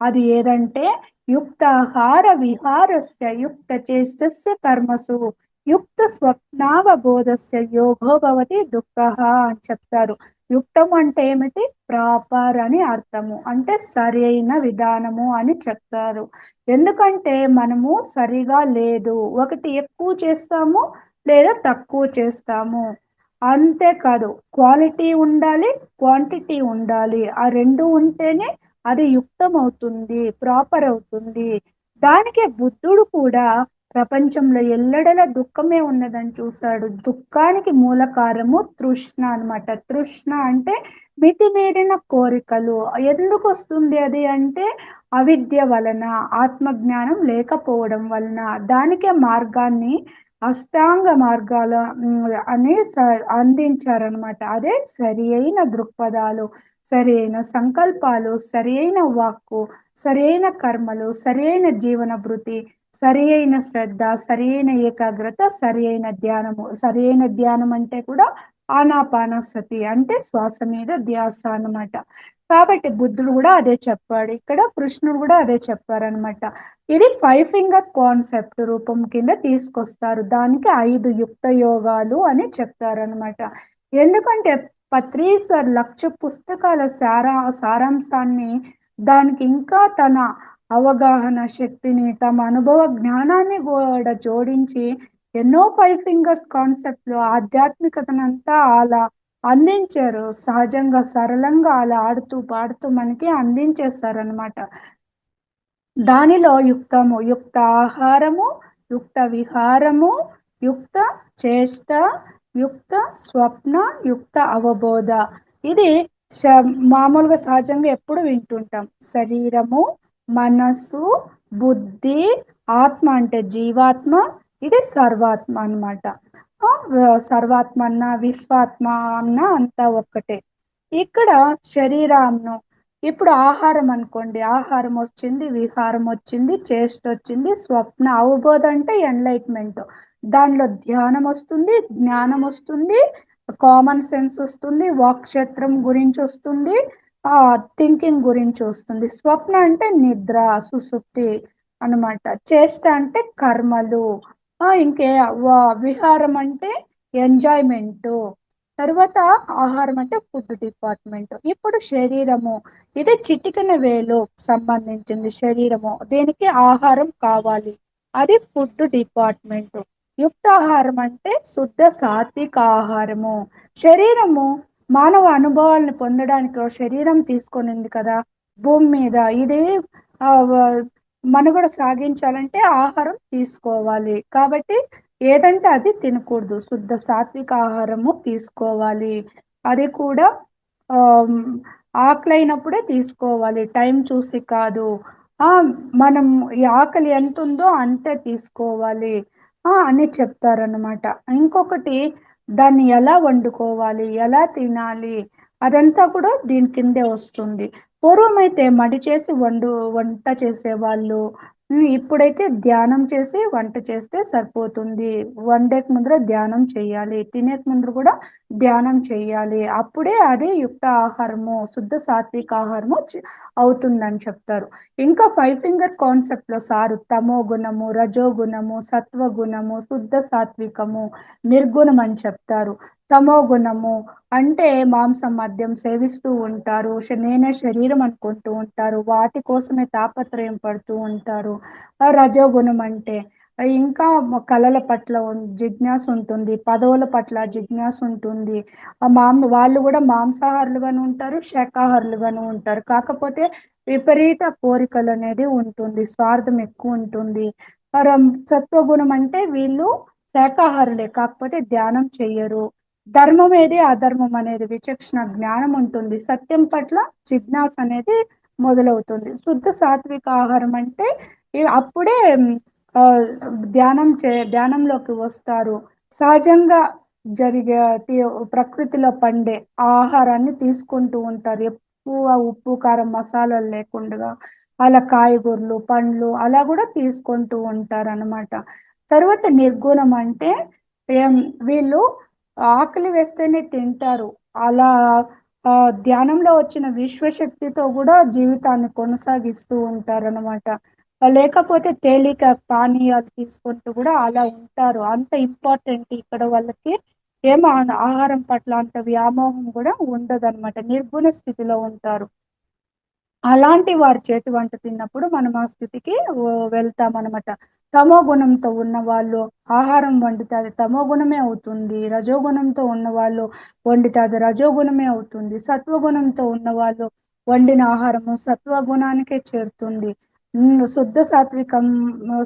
అది ఏదంటే యుక్తాహార విహారస్య యుక్త చేష్టస్య కర్మసు యుక్త స్వప్నావబోధస్య యోగో భవతి దుఃఖ అని చెప్తారు. యుక్తం అంటే ఏమిటి? ప్రాపర్ అని అర్థము. అంటే సరి అయిన విధానము అని చెప్తారు. ఎందుకంటే మనము సరిగా లేదు, ఒకటి ఎక్కువ చేస్తాము లేదా తక్కువ చేస్తాము. అంతేకాదు, క్వాలిటీ ఉండాలి, క్వాంటిటీ ఉండాలి. ఆ రెండు ఉంటేనే అది యుక్తం అవుతుంది, ప్రాపర్ అవుతుంది. దానికే బుద్ధుడు కూడా ప్రపంచంలో ఎల్లడల దుఃఖమే ఉన్నదని చూశాడు. దుఃఖానికి మూల కారణము తృష్ణ అన్నమాట. తృష్ణ అంటే మితిమీరిన కోరికలు. ఎందుకు వస్తుంది అది అంటే అవిద్య వలన, ఆత్మజ్ఞానం లేకపోవడం వలన. దానికే మార్గాన్ని అష్టాంగ మార్గాల అని అందించారనమాట. అదే సరి అయిన దృక్పథాలు, సరి అయిన సంకల్పాలు, సరి అయిన వాక్కు, సరి అయిన కర్మలు, సరి అయిన జీవన భృతి, సరి అయిన శ్రద్ధ, సరి అయిన ఏకాగ్రత, సరి అయిన ధ్యానము. సరి అయిన ధ్యానం అంటే కూడా ఆనాపానసతి అంటే శ్వాస మీద ధ్యాస అన్నమాట. కాబట్టి బుద్ధుడు కూడా అదే చెప్పాడు, ఇక్కడ కృష్ణుడు కూడా అదే చెప్పారనమాట. ఇది 5 ఫింగర్ కాన్సెప్ట్ రూపం కింద తీసుకొస్తారు. దానికి 5 యుక్త యోగాలు అని చెప్తారనమాట. ఎందుకంటే పత్రి సార్ లక్ష పుస్తకాల సారాంశాన్ని దానికి ఇంకా తన అవగాహన శక్తిని, తమ అనుభవ జ్ఞానాన్ని కూడా జోడించి ఎన్నో 5 ఫింగర్స్ కాన్సెప్ట్ లో ఆధ్యాత్మికతనంతా అలా అందించారు. సహజంగా సరళంగా అలా ఆడుతూ పాడుతూ మనకి అందించేస్తారనమాట. దానిలో యుక్తము, యుక్త ఆహారము, యుక్త విహారము, యుక్త చేష్ట, యుక్త స్వప్న, యుక్త అవబోధ. ఇది మామూలుగా సహజంగా ఎప్పుడు వింటుంటాం. శరీరము, మనస్సు, బుద్ధి, ఆత్మ అంటే జీవాత్మ, ఇది సర్వాత్మ అన్నమాట. సర్వాత్మ అన్న విశ్వాత్మ అన్న అంతా ఒక్కటే. ఇక్కడ శరీరాన్ని, ఇప్పుడు ఆహారం అనుకోండి, ఆహారం వచ్చింది, విహారం వచ్చింది, చేష్ట వచ్చింది, స్వప్న అవబోధ అంటే ఎన్లైట్మెంట్. దానిలో ధ్యానం వస్తుంది, జ్ఞానం వస్తుంది, కామన్ సెన్స్ వస్తుంది, వాక్క్షేత్రం గురించి వస్తుంది, థింకింగ్ గురించి వస్తుంది. స్వప్న అంటే నిద్ర, సుసుప్తి అన్నమాట. చేష్ట అంటే కర్మలు, ఇంకే విహారం అంటే ఎంజాయ్మెంట్. తర్వాత ఆహారం అంటే ఫుడ్ డిపార్ట్మెంట్. ఇప్పుడు శరీరము, ఇది చిటికెన వేలు సంబంధించింది. శరీరము, దీనికి ఆహారం కావాలి, అది ఫుడ్ డిపార్ట్మెంట్. యుక్తాహారం అంటే శుద్ధ సాత్విక ఆహారము. శరీరము మానవ అనుభవాలను పొందడానికి ఓ శరీరం తీసుకొనింది కదా భూమి మీద. ఇది మనుగడ సాగించాలంటే ఆహారం తీసుకోవాలి. కాబట్టి ఏదంటే అది తినకూడదు, శుద్ధ సాత్విక ఆహారము తీసుకోవాలి. అది కూడా ఆ ఆకలైనప్పుడే తీసుకోవాలి, టైం చూసి కాదు. మనం ఈ ఆకలి ఎంత ఉందో అంతే తీసుకోవాలి అని చెప్తారనమాట. ఇంకొకటి, దాన్ని ఎలా వండుకోవాలి, ఎలా తినాలి, అదంతా కూడా దీని కిందే వస్తుంది. పూర్వమైతే మడి చేసి వంట చేసేవాళ్ళు. ఇప్పుడైతే ధ్యానం చేసి వంట చేస్తే సరిపోతుంది. వండేక ముందర ధ్యానం చేయాలి, తినేక ముందర కూడా ధ్యానం చేయాలి. అప్పుడే అది యుక్త ఆహారము, శుద్ధ సాత్విక ఆహారము అవుతుందని చెప్తారు. ఇంకా 5 ఫింగర్ కాన్సెప్ట్ లో సారు తమో గుణము, రజోగుణము, సత్వగుణము, శుద్ధ సాత్వికము, నిర్గుణం అని చెప్తారు. తమో గుణము అంటే మాంసం మద్యం సేవిస్తూ ఉంటారు, నేనే శరీరం అనుకుంటూ ఉంటారు, వాటి కోసమే తాపత్రయం పడుతూ ఉంటారు. రజోగుణం అంటే ఇంకా కళల పట్ల జిజ్ఞాస ఉంటుంది, పదవుల పట్ల జిజ్ఞాస ఉంటుంది. వాళ్ళు కూడా మాంసాహారులుగాను ఉంటారు, శాకాహారులుగాను ఉంటారు. కాకపోతే విపరీత కోరికలు అనేది ఉంటుంది, స్వార్థం ఎక్కువ ఉంటుంది. సత్వగుణం అంటే వీళ్ళు శాకాహారులే, కాకపోతే ధ్యానం చెయ్యరు. ధర్మం ఏది, అధర్మం అనేది విచక్షణ జ్ఞానం ఉంటుంది. సత్యం పట్ల జిజ్ఞాస అనేది మొదలవుతుంది. శుద్ధ సాత్విక ఆహారం అంటే అప్పుడే ఆ ధ్యానంలోకి వస్తారు. సహజంగా జరిగే ప్రకృతిలో పండే ఆహారాన్ని తీసుకుంటూ ఉంటారు. ఎక్కువ ఉప్పు కారం మసాలాలు లేకుండా అలా కాయగూరలు, పండ్లు అలా కూడా తీసుకుంటూ ఉంటారు అన్నమాట. తర్వాత నిర్గుణం అంటే వీళ్ళు ఆకలి వేస్తేనే తింటారు. అలా ధ్యానంలో వచ్చిన విశ్వశక్తితో కూడా జీవితాన్ని కొనసాగిస్తూ ఉంటారు అనమాట. లేకపోతే తేలిక పానీయాలు తీసుకుంటూ కూడా అలా ఉంటారు. అంత ఇంపార్టెంట్ ఇక్కడ వాళ్ళకి ఏమో ఆహారం పట్ల అంత వ్యామోహం కూడా ఉండదన్నమాట, నిర్గుణ స్థితిలో ఉంటారు. అలాంటి వారి చేతి వంట తిన్నప్పుడు మనం ఆ స్థితికి వెళ్తాం అనమాట. తమో గుణంతో ఉన్న వాళ్ళు ఆహారం వండితే అది తమో గుణమే అవుతుంది. రజోగుణంతో ఉన్న వాళ్ళు వండితే అది రజోగుణమే అవుతుంది. సత్వగుణంతో ఉన్న వాళ్ళు వండిన ఆహారము సత్వగుణానికే చేరుతుంది. శుద్ధ సాత్వికం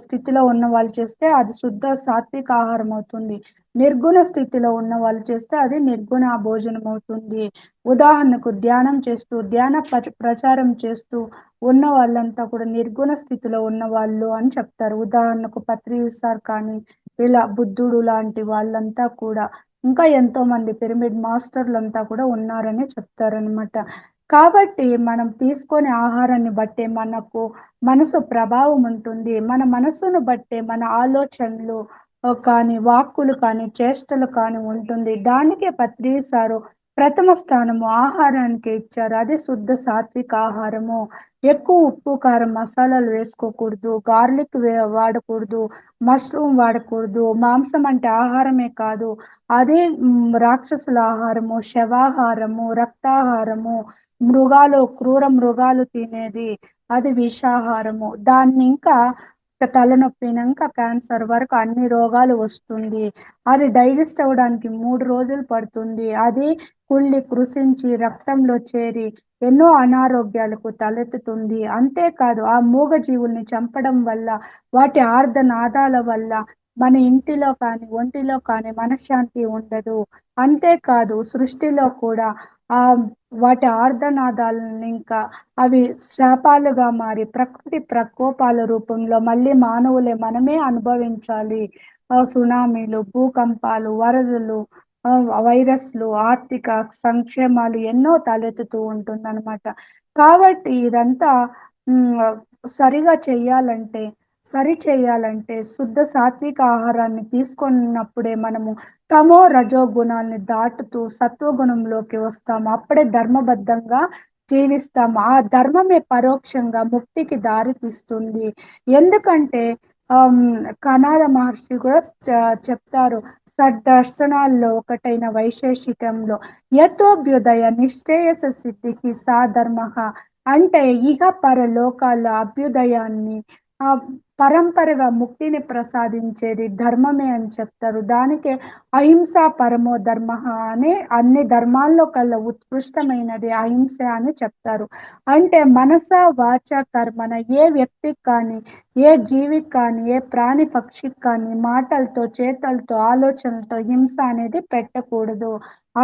స్థితిలో ఉన్న వాళ్ళు చేస్తే అది శుద్ధ సాత్విక ఆహారం అవుతుంది. నిర్గుణ స్థితిలో ఉన్న వాళ్ళు చేస్తే అది నిర్గుణ భోజనం అవుతుంది. ఉదాహరణకు ధ్యానం చేస్తూ ధ్యాన ప్రచారం చేస్తూ ఉన్న వాళ్ళంతా కూడా నిర్గుణ స్థితిలో ఉన్న వాళ్ళు అని చెప్తారు. ఉదాహరణకు పత్రి సార్ కానీ ఇలా బుద్ధుడు లాంటి వాళ్ళంతా కూడా, ఇంకా ఎంతో మంది పిరమిడ్ మాస్టర్లంతా కూడా ఉన్నారని చెప్తారనమాట. కాబట్టి మనం తీసుకునే ఆహారాన్ని బట్టే మనకు మనసు ప్రభావం ఉంటుంది. మన మనసును బట్టే మన ఆలోచనలు కానీ వాక్కులు కానీ చేష్టలు కానీ ఉంటుంది. దానికే పత్రి సారు ప్రథమ స్థానము ఆహారానికి ఇచ్చారు. అదే శుద్ధ సాత్విక ఆహారము. ఎక్కువ ఉప్పు కారం మసాలాలు వేసుకోకూడదు, గార్లిక్ వాడకూడదు, మష్రూమ్ వాడకూడదు. మాంసం అంటే ఆహారమే కాదు, అదే రాక్షసుల ఆహారము, శవాహారము, రక్తాహారము, క్రూర మృగాలు తినేది, అది విషాహారము. దాన్ని ఇంకా తలనొప్పినాక క్యాన్సర్ వరకు అన్ని రోగాలు వస్తుంది. అది డైజెస్ట్ అవ్వడానికి 3 రోజులు పడుతుంది. అది కుళ్ళి కృషించి రక్తంలో చేరి ఎన్నో అనారోగ్యాలకు తలెత్తుతుంది. అంతేకాదు ఆ మూగ జీవుల్ని చంపడం వల్ల, వాటి ఆర్ధనాదాల వల్ల మన ఇంటిలో కానీ ఒంటిలో కానీ మనశ్శాంతి ఉండదు. అంతేకాదు సృష్టిలో కూడా ఆ వాటి ఆర్ధనాదాలను ఇంకా అవి శాపాలుగా మారి ప్రకృతి ప్రకోపాల రూపంలో మళ్ళీ మానవులే మనమే అనుభవించాలి. సునామీలు, భూకంపాలు, వరదలు, వైరస్లు, ఆర్థిక సంక్షేమాలు ఎన్నో తలెత్తుతూ ఉంటుందన్నమాట. కాబట్టి ఇదంతా సరిగా చెయ్యాలంటే సరి చేయాలంటే శుద్ధ సాత్విక ఆహారాన్ని తీసుకున్నప్పుడే మనము తమో రజో గుణాలని దాటుతూ సత్వగుణంలోకి వస్తాము. అప్పుడే ధర్మబద్ధంగా జీవిస్తాము. ఆ ధర్మమే పరోక్షంగా ముక్తికి దారి తీస్తుంది. ఎందుకంటే కనాద మహర్షి కూడా చెప్తారు, షడ్దర్శనాల్లో ఒకటైన వైశేషికంలో యథోభ్యుదయ నిశ్రేయస సిద్ధికి సా ధర్మ. అంటే ఇహ పరలోకాల అభ్యుదయాన్ని పరంపరగా ముక్తిని ప్రసాదించేది ధర్మమే అని చెప్తారు. దానికే అహింస పరమో ధర్మ అని, అన్ని ధర్మాల్లో కల్లా ఉత్కృష్టమైనది అహింస అని చెప్తారు. అంటే మనస వాచ కర్మన ఏ వ్యక్తికి కానీ, ఏ జీవికి కానీ, ఏ ప్రాణి పక్షికి కానీ మాటలతో చేతలతో ఆలోచనలతో హింస అనేది పెట్టకూడదు.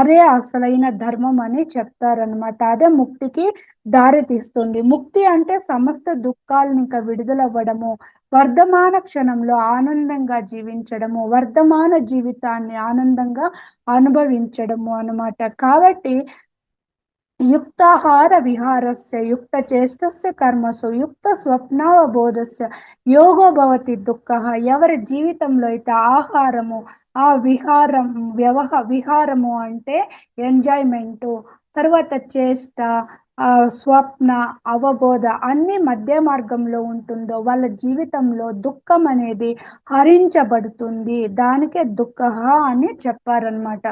అదే అసలైన ధర్మం అని చెప్తారనమాట. అదే ముక్తికి దారి తీస్తుంది. ముక్తి అంటే సమస్త దుఃఖాలను ఇంకా విడుదలవ్వడము, వర్ధమాన క్షణంలో ఆనందంగా జీవించడము, వర్ధమాన జీవితాన్ని ఆనందంగా అనుభవించడము అన్నమాట. కాబట్టి యుక్తాహార విహారస్య యుక్త చేష్టస్య కర్మసు యుక్త స్వప్నావబోధస్య యోగో భవతి దుఃఖ. ఎవరి జీవితంలో అయితే ఆహారము, ఆ విహారము అంటే ఎంజాయ్మెంటు, తర్వాత చేష్ట, స్వప్న, అవబోధ అన్ని మధ్య మార్గంలో ఉంటుందో వాళ్ళ జీవితంలో దుఃఖం అనేది హరించబడుతుంది. దానికే దుఃఖ అని చెప్పారనమాట.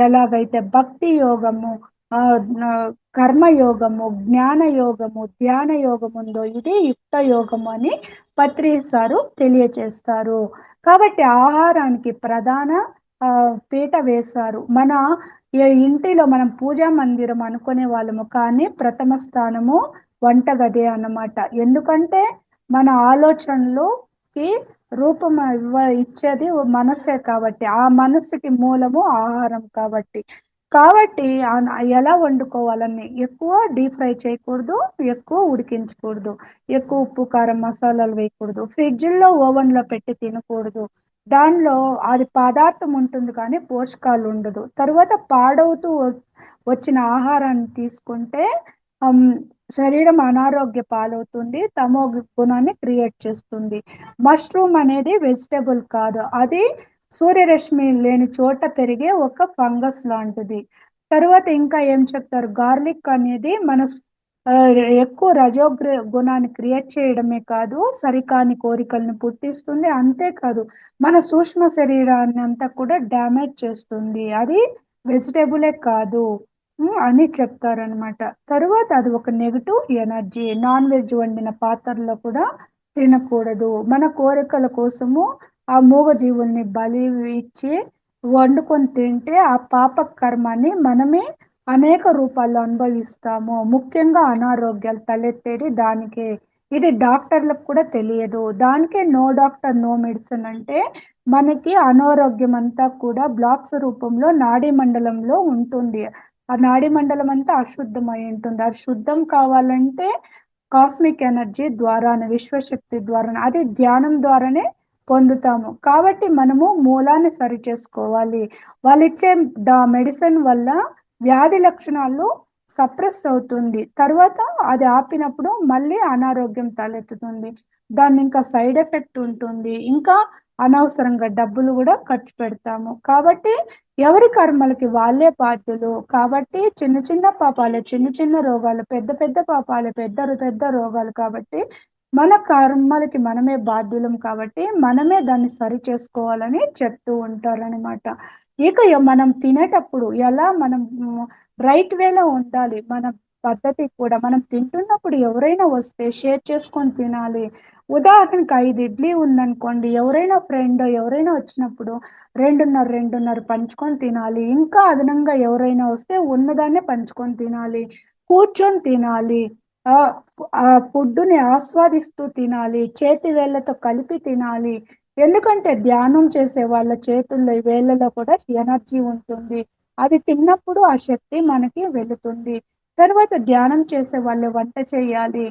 ఎలాగైతే భక్తి యోగము, కర్మయోగము, జ్ఞాన యోగము, ధ్యాన యోగం ఉందో ఇది యుక్త యోగము అని పత్రి సారు తెలియచేస్తారు. కాబట్టి ఆహారానికి ప్రధాన పీట వేశారు. మన ఇంటిలో మనం పూజా మందిరం అనుకునే వాళ్ళము, కానీ ప్రథమ స్థానము వంటగది అన్నమాట. ఎందుకంటే మన ఆలోచనలుకి రూపం ఇచ్చేది మనస్సే కాబట్టి, ఆ మనస్సుకి మూలము ఆహారం కాబట్టి. కాబట్టి ఎలా వండుకోవాలని, ఎక్కువ డీప్ ఫ్రై చేయకూడదు, ఎక్కువ ఉడికించకూడదు, ఎక్కువ ఉప్పు కారం మసాలాలు వేయకూడదు, ఫ్రిడ్జ్లో ఓవెన్లో పెట్టి తినకూడదు. దానిలో అది పదార్థం ఉంటుంది కానీ పోషకాలు ఉండదు. తర్వాత పాడవుతూ వచ్చిన ఆహారాన్ని తీసుకుంటే శరీరం అనారోగ్య పాలవుతుంది, తమో గుణాన్ని క్రియేట్ చేస్తుంది. మష్రూమ్ అనేది వెజిటబుల్ కాదు, అది సూర్యరశ్మి లేని చోట పెరిగే ఒక ఫంగస్ లాంటిది. తర్వాత ఇంకా ఏం చెప్తారు, గార్లిక్ అనేది మన ఆ, ఎక్కువ గుణాన్ని క్రియేట్ చేయడమే కాదు, సరికాని కోరికల్ని పుట్టిస్తుంది. అంతేకాదు మన సూక్ష్మ శరీరాన్ని అంతా కూడా డ్యామేజ్ చేస్తుంది. అది వెజిటేబులే కాదు అని చెప్తారనమాట. తరువాత అది ఒక నెగిటివ్ ఎనర్జీ. నాన్ వెజ్ వండిన పాత్రలో కూడా తినకూడదు. మన కోరికల కోసము ఆ మూగ జీవుల్ని బలి ఇచ్చి వండుకొని తింటే ఆ పాప కర్మాన్ని మనమే అనేక రూపాల్లో అనుభవిస్తాము. ముఖ్యంగా అనారోగ్యాలు తలెత్తేది దానికే. ఇది డాక్టర్లకు కూడా తెలియదు. దానికే నో డాక్టర్ నో మెడిసిన్ అంటే మనకి అనారోగ్యం అంతా కూడా బ్లాక్స్ రూపంలో నాడీ మండలంలో ఉంటుంది. ఆ నాడీ మండలం అంతా అశుద్ధమై ఉంటుంది. అది శుద్ధం కావాలంటే కాస్మిక్ ఎనర్జీ ద్వారానే, విశ్వశక్తి ద్వారానే, అది ధ్యానం ద్వారానే పొందుతాము. కాబట్టి మనము మూలాన్ని సరి చేసుకోవాలి. వాళ్ళు ఇచ్చే మెడిసిన్ వల్ల వ్యాధి లక్షణాలు సప్రెస్ అవుతుంది. తర్వాత అది ఆపినప్పుడు మళ్ళీ అనారోగ్యం తలెత్తుతుంది. దాన్ని ఇంకా సైడ్ ఎఫెక్ట్ ఉంటుంది. ఇంకా అనవసరంగా డబ్బులు కూడా ఖర్చు పెడతాము. కాబట్టి ఎవరి కర్మలకి వాళ్ళే బాధ్యులు. కాబట్టి చిన్న చిన్న పాపాలు చిన్న చిన్న రోగాలు, పెద్ద పెద్ద పాపాలు పెద్ద పెద్ద రోగాలు. కాబట్టి మన కర్మలకి మనమే బాధ్యులం. కాబట్టి మనమే దాన్ని సరి చేసుకోవాలని చెప్తూ ఉంటారనమాట. ఇక మనం తినేటప్పుడు ఎలా మనం రైట్ వేలో ఉండాలి. మన పద్ధతి కూడా మనం తింటున్నప్పుడు ఎవరైనా వస్తే షేర్ చేసుకొని తినాలి. ఉదాహరణకి 5 ఇడ్లీ ఉందనుకోండి, ఎవరైనా ఫ్రెండ్ ఎవరైనా వచ్చినప్పుడు రెండున్నర రెండున్నర పంచుకొని తినాలి. ఇంకా అదనంగా ఎవరైనా వస్తే ఉన్నదాన్నే పంచుకొని తినాలి. కూర్చొని తినాలి. ఆ ఆ ఫుడ్డుని ఆస్వాదిస్తూ తినాలి. చేతి వేళ్ళతో కలిపి తినాలి. ఎందుకంటే ధ్యానం చేసే వాళ్ళ చేతుల్లో వేళ్ళలో కూడా ఎనర్జీ ఉంటుంది. అది తిన్నప్పుడు ఆ శక్తి మనకి వెళుతుంది. తర్వాత ధ్యానం చేసే వాళ్ళు వంట చేయాలి,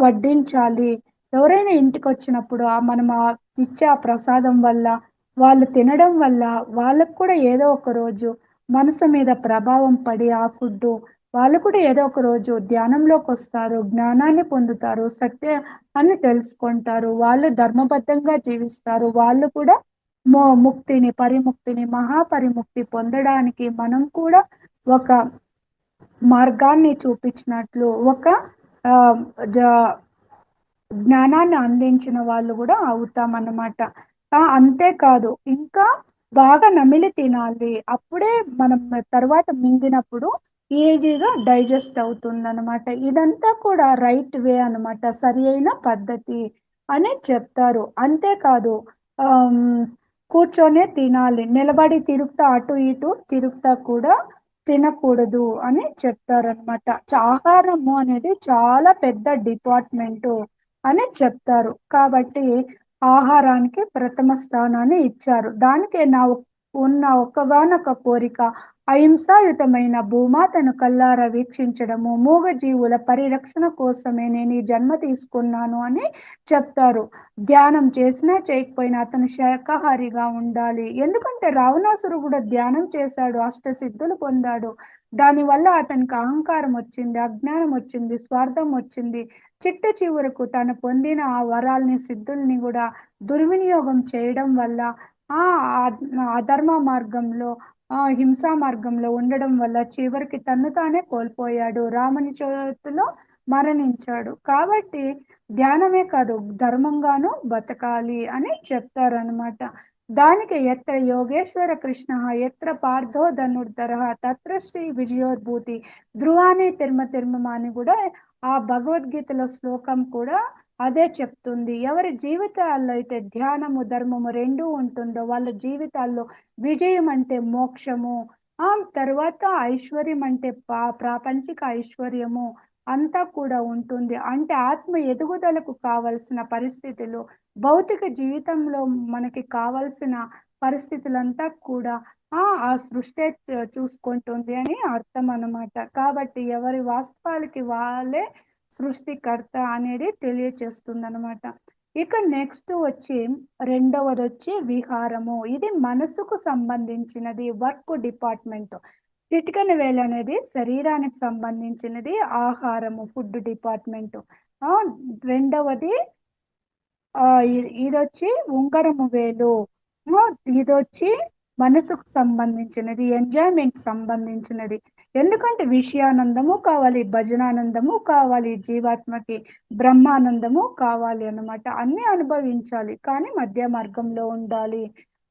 వడ్డించాలి. ఎవరైనా ఇంటికి వచ్చినప్పుడు మనం ఇచ్చే ఆ ప్రసాదం వల్ల, వాళ్ళు తినడం వల్ల వాళ్ళకు కూడా ఏదో ఒక రోజు మనసు మీద ప్రభావం పడి ఆ ఫుడ్ వాళ్ళు కూడా ఏదో ఒక రోజు ధ్యానంలోకి వస్తారు, జ్ఞానాన్ని పొందుతారు, సత్యాన్ని తెలుసుకుంటారు, వాళ్ళు ధర్మబద్ధంగా జీవిస్తారు. వాళ్ళు కూడా ముక్తిని, పరిముక్తిని, మహాపరిముక్తి పొందడానికి మనం కూడా ఒక మార్గాన్ని చూపించినట్లు, ఒక ఆ, జ- జ్ఞానాన్ని అందించిన వాళ్ళు కూడా అవుతామన్నమాట. అంతేకాదు ఇంకా బాగా నమిలి తినాలి. అప్పుడే మనం తర్వాత మింగినప్పుడు ఈజీగా డైజెస్ట్ అవుతుంది అనమాట. ఇదంతా కూడా రైట్ వే అన్నమాట, సరి అయిన పద్ధతి అని చెప్తారు. అంతేకాదు ఆమ్, కూర్చొనే తినాలి. నిలబడి తిరుగుతా అటు ఇటు తిరుగుతా కూడా తినకూడదు అని చెప్తారనమాట. ఆహారము అనేది చాలా పెద్ద డిపార్ట్మెంటు అని చెప్తారు. కాబట్టి ఆహారానికి ప్రథమ స్థానాన్ని ఇచ్చారు. దానికే ఉన్న ఒక్కగానొక్క కోరిక అహింసాయుతమైన భూమాతను కల్లారా వీక్షించడము, మూగజీవుల పరిరక్షణ కోసమే నేను ఈ జన్మ తీసుకున్నాను అని చెప్తారు. ధ్యానం చేసినా చేయకపోయినా అతను శాకాహారిగా ఉండాలి. ఎందుకంటే రావణాసురు కూడా ధ్యానం చేశాడు, అష్టసిద్ధులు పొందాడు. దానివల్ల అతనికి అహంకారం వచ్చింది, అజ్ఞానం వచ్చింది, స్వార్థం వచ్చింది. చిట్ట చివరకు తను పొందిన ఆ వరాల్ని, సిద్ధుల్ని కూడా దుర్వినియోగం చేయడం వల్ల ఆ అధర్మ మార్గంలో, హింసా మార్గంలో ఉండడం వల్ల చివరికి తన్ను తానే కోల్పోయాడు, రాముని చేతిలో మరణించాడు. కాబట్టి ధ్యానమే కాదు ధర్మంగాను బతకాలి అని చెప్తారనమాట. దానికి ఎత్ర యోగేశ్వర కృష్ణ ఎత్ర పార్థో ధనుర్ధర తత్ర శ్రీ విజయోద్భూతి ధ్రువాని తిర్మ తిర్మమ అని కూడా ఆ భగవద్గీతలో శ్లోకం కూడా అదే చెప్తుంది. ఎవరి జీవితాల్లో అయితే ధ్యానము ధర్మము రెండూ ఉంటుందో వాళ్ళ జీవితాల్లో విజయం అంటే మోక్షము, ఆ తర్వాత ఐశ్వర్యం అంటే ప్రాపంచిక ఐశ్వర్యము అంతా కూడా ఉంటుంది. అంటే ఆత్మ ఎదుగుదలకు కావలసిన పరిస్థితులు, భౌతిక జీవితంలో మనకి కావలసిన పరిస్థితులంతా కూడా ఆ సృష్టి చూసుకుంటుంది అని అర్థం అన్నమాట. కాబట్టి ఎవరి వాస్తవాలకి వాళ్ళే సృష్టికర్త అనేది తెలియచేస్తుంది అనమాట. ఇక నెక్స్ట్ వచ్చి రెండవది వచ్చి విహారము. ఇది మనసుకు సంబంధించినది, వర్క్ డిపార్ట్మెంట్. చిటికెన వేలు అనేది శరీరానికి సంబంధించినది, ఆహారము ఫుడ్ డిపార్ట్మెంట్. రెండవది ఇదొచ్చి ఉంగరము వేలు. ఇదొచ్చి మనసుకు సంబంధించినది, ఎంజాయ్మెంట్ సంబంధించినది. ఎందుకంటే విషయానందము కావాలి, భజనానందము కావాలి, జీవాత్మకి బ్రహ్మానందము కావాలి అన్నమాట. అన్ని అనుభవించాలి, కానీ మధ్య మార్గంలో ఉండాలి.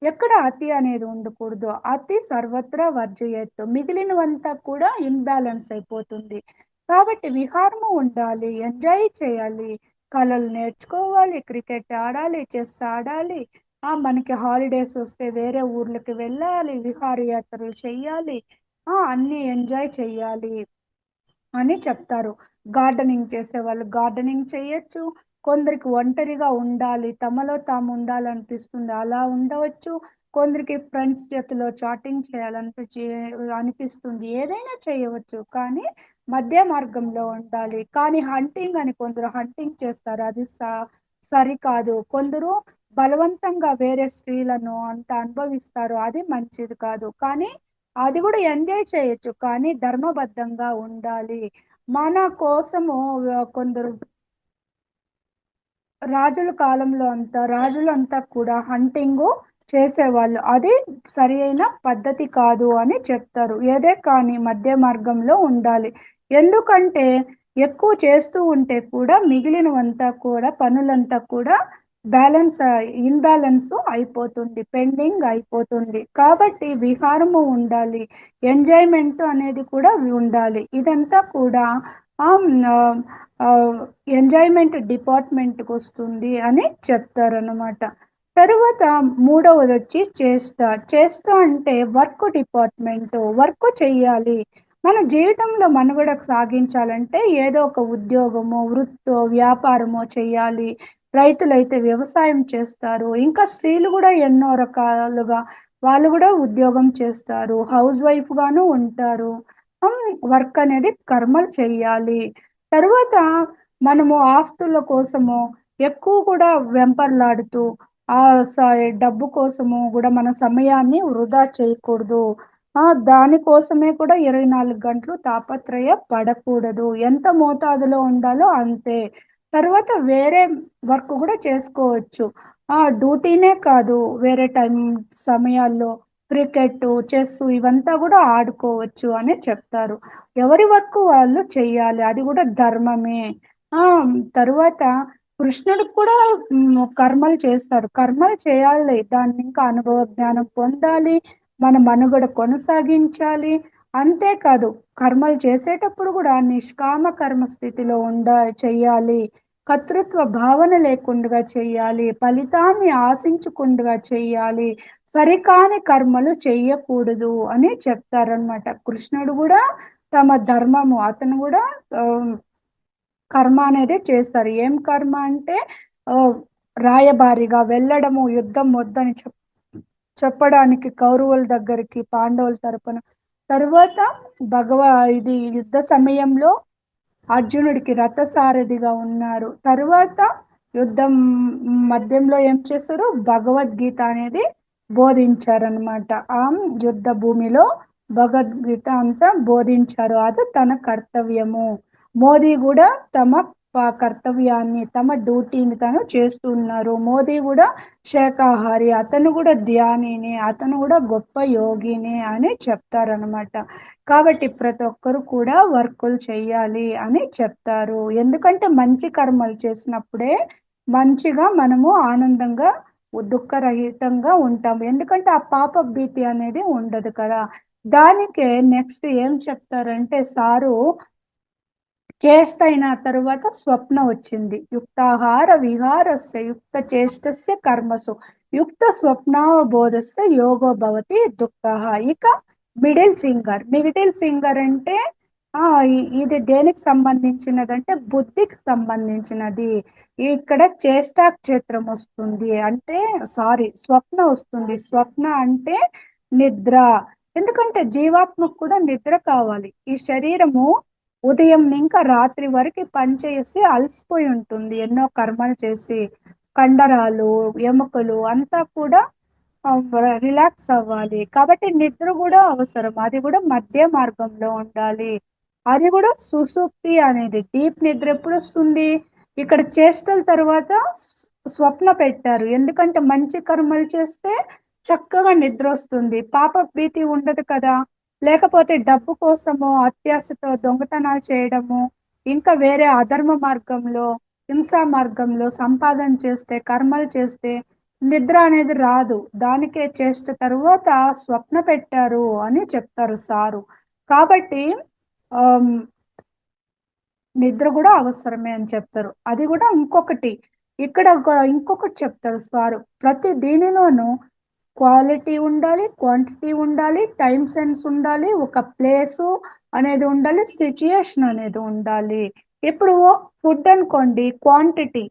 ఎక్కడ అతి అనేది ఉండకూడదు. అతి సర్వత్రా వర్జయత్తు, మిగిలినవంతా కూడా ఇన్బ్యాలెన్స్ అయిపోతుంది. కాబట్టి విహారము ఉండాలి, ఎంజాయ్ చేయాలి, కళలు నేర్చుకోవాలి, క్రికెట్ ఆడాలి, చెస్ ఆడాలి. మనకి హాలిడేస్ వస్తే వేరే ఊర్లకి వెళ్ళాలి, విహారయాత్రలు చెయ్యాలి, అన్ని ఎంజాయ్ చెయ్యాలి అని చెప్తారు. గార్డెనింగ్ చేసే వాళ్ళు గార్డెనింగ్ చేయొచ్చు. కొందరికి ఒంటరిగా ఉండాలి, తమలో తాము ఉండాలనిపిస్తుంది, అలా ఉండవచ్చు. కొందరికి ఫ్రెండ్స్ జతలో చాటింగ్ అనిపిస్తుంది, ఏదైనా చేయవచ్చు. కానీ మధ్య మార్గంలో ఉండాలి. కానీ హంటింగ్ అని కొందరు హంటింగ్ చేస్తారు, అది సరికాదు. కొందరు బలవంతంగా వేరే స్త్రీలను అంత అనుభవిస్తారు, అది మంచిది కాదు. కానీ అది కూడా ఎంజాయ్ చేయొచ్చు, కానీ ధర్మబద్ధంగా ఉండాలి. మన కోసము కొందరు రాజులంతా కూడా హంటింగ్ చేసేవాళ్ళు, అది సరి అయిన పద్ధతి కాదు అని చెప్తారు. ఏదే కానీ మధ్య మార్గంలో ఉండాలి. ఎందుకంటే ఎక్కువ చేస్తూ ఉంటే కూడా మిగిలినవంతా కూడా పనులంతా కూడా ఇన్బ్యాలెన్స్ అయిపోతుంది, పెండింగ్ అయిపోతుంది. కాబట్టి విహారము ఉండాలి, ఎంజాయ్మెంట్ అనేది కూడా ఉండాలి. ఇదంతా కూడా ఎంజాయ్మెంట్ డిపార్ట్మెంట్కి వస్తుంది అని చెప్తారనమాట. తరువాత మూడవది వచ్చి చేష్ట అంటే వర్క్ డిపార్ట్మెంట్. వర్క్ చెయ్యాలి. మన జీవితంలో మనుగడ సాగించాలంటే ఏదో ఒక ఉద్యోగమో, వృత్తో, వ్యాపారమో చెయ్యాలి. రైతులైతే వ్యవసాయం చేస్తారు. ఇంకా స్త్రీలు కూడా ఎన్నో రకాలుగా వాళ్ళు కూడా ఉద్యోగం చేస్తారు, హౌస్ వైఫ్ గాను ఉంటారు. వర్క్ అనేది కర్మలు చెయ్యాలి. తరువాత మనము ఆస్తుల కోసము ఎక్కువ కూడా వెంపర్లాడుతూ ఆ డబ్బు కోసము కూడా మన సమయాన్ని వృధా చేయకూడదు. దానికోసమే కూడా 24 గంటలు తాపత్రయ పడకూడదు. ఎంత మోతాదులో ఉండాలో అంతే. తర్వాత వేరే వర్క్ కూడా చేసుకోవచ్చు. డ్యూటీనే కాదు, వేరే సమయాల్లో క్రికెట్, చెస్ ఇవంతా కూడా ఆడుకోవచ్చు అని చెప్తారు. ఎవరి వర్క్ వాళ్ళు చెయ్యాలి, అది కూడా ధర్మమే. తరువాత కృష్ణుడికి కూడా కర్మలు చేస్తాడు, కర్మలు చేయాలి, దాన్ని ఇంకా అనుభవ జ్ఞానం పొందాలి, మన మనుగడ కొనసాగించాలి. అంతేకాదు కర్మలు చేసేటప్పుడు కూడా నిష్కామ కర్మ స్థితిలో చెయ్యాలి, కర్తృత్వ భావన లేకుండా చెయ్యాలి, ఫలితాన్ని ఆశించకుండా చెయ్యాలి, సరికాని కర్మలు చెయ్యకూడదు అని చెప్తారనమాట. కృష్ణుడు కూడా తమ ధర్మము, అతను కూడా కర్మ అనేది చేస్తారు. ఏం కర్మ అంటే రాయబారిగా వెళ్ళడము, యుద్ధం వద్దని చెప్పడానికి కౌరవుల దగ్గరికి పాండవుల తరపున. తరువాత ఇది యుద్ధ సమయంలో అర్జునుడికి రథసారథిగా ఉన్నారు. తరువాత యుద్ధం మధ్యంలో ఏం చేశారు, భగవద్గీత అనేది బోధించారనమాట. యుద్ధ భూమిలో భగవద్గీత అంతా బోధించారు, అది తన కర్తవ్యము. మోదీ కూడా తమ కర్తవ్యాన్ని, తమ డ్యూటీని తను చేస్తున్నారు. మోదీ కూడా శాకాహారి, అతను కూడా ధ్యానిని, అతను కూడా గొప్ప యోగిని అని చెప్తారనమాట. కాబట్టి ప్రతి ఒక్కరు కూడా వర్కులు చెయ్యాలి అని చెప్తారు. ఎందుకంటే మంచి కర్మలు చేసినప్పుడే మంచిగా మనము ఆనందంగా దుఃఖరహితంగా ఉంటాము. ఎందుకంటే ఆ పాప భీతి అనేది ఉండదు కదా. దానికే నెక్స్ట్ ఏం చెప్తారంటే సారు, చేష్ట అయిన తరువాత స్వప్న వచ్చింది. యుక్తాహార విహారస్య యుక్త చేష్టస్య కర్మసు యుక్త స్వప్నావబోధస్య యోగో భవతి దుఃఖ. ఇక మిడిల్ ఫింగర్ అంటే ఇది దేనికి సంబంధించినదంటే బుద్ధికి సంబంధించినది. ఇక్కడ చేష్టా క్షేత్రం వస్తుంది, అంటే స్వప్న వస్తుంది. స్వప్న అంటే నిద్ర. ఎందుకంటే జీవాత్మకు కూడా నిద్ర కావాలి. ఈ శరీరము ఉదయం ఇంకా రాత్రి వరకు పనిచేసి అలసిపోయి ఉంటుంది, ఎన్నో కర్మలు చేసి. కండరాలు, ఎముకలు అంతా కూడా రిలాక్స్ అవ్వాలి. కాబట్టి నిద్ర కూడా అవసరం, అది కూడా మధ్య మార్గంలో ఉండాలి. అది కూడా సుసుప్తి అనేది డీప్ నిద్ర ఎప్పుడు వస్తుంది, ఇక్కడ చేష్టల తర్వాత స్వప్న పెట్టారు. ఎందుకంటే మంచి కర్మలు చేస్తే చక్కగా నిద్ర వస్తుంది, పాప భీతి ఉండదు కదా. లేకపోతే డబ్బు కోసము అత్యాశతో దొంగతనాలు చేయడము, ఇంకా వేరే అధర్మ మార్గంలో, హింసా మార్గంలో సంపాదన చేస్తే, కర్మలు చేస్తే నిద్ర అనేది రాదు. దానికే చేష్ట తరువాత స్వప్న పెట్టారు అని చెప్తారు సారు. కాబట్టి ఆమ్, నిద్ర కూడా అవసరమే అని చెప్తారు. అది కూడా ఇంకొకటి, ఇక్కడ ఇంకొకటి చెప్తారు సారు. ప్రతి దీనిలోనూ క్వాలిటీ ఉండాలి, క్వాంటిటీ ఉండాలి, టైం సెన్స్ ఉండాలి, ఒక ప్లేసు అనేది ఉండాలి, సిచ్యుయేషన్ అనేది ఉండాలి. ఇప్పుడు ఫుడ్ అనుకోండి, క్వాంటిటీ,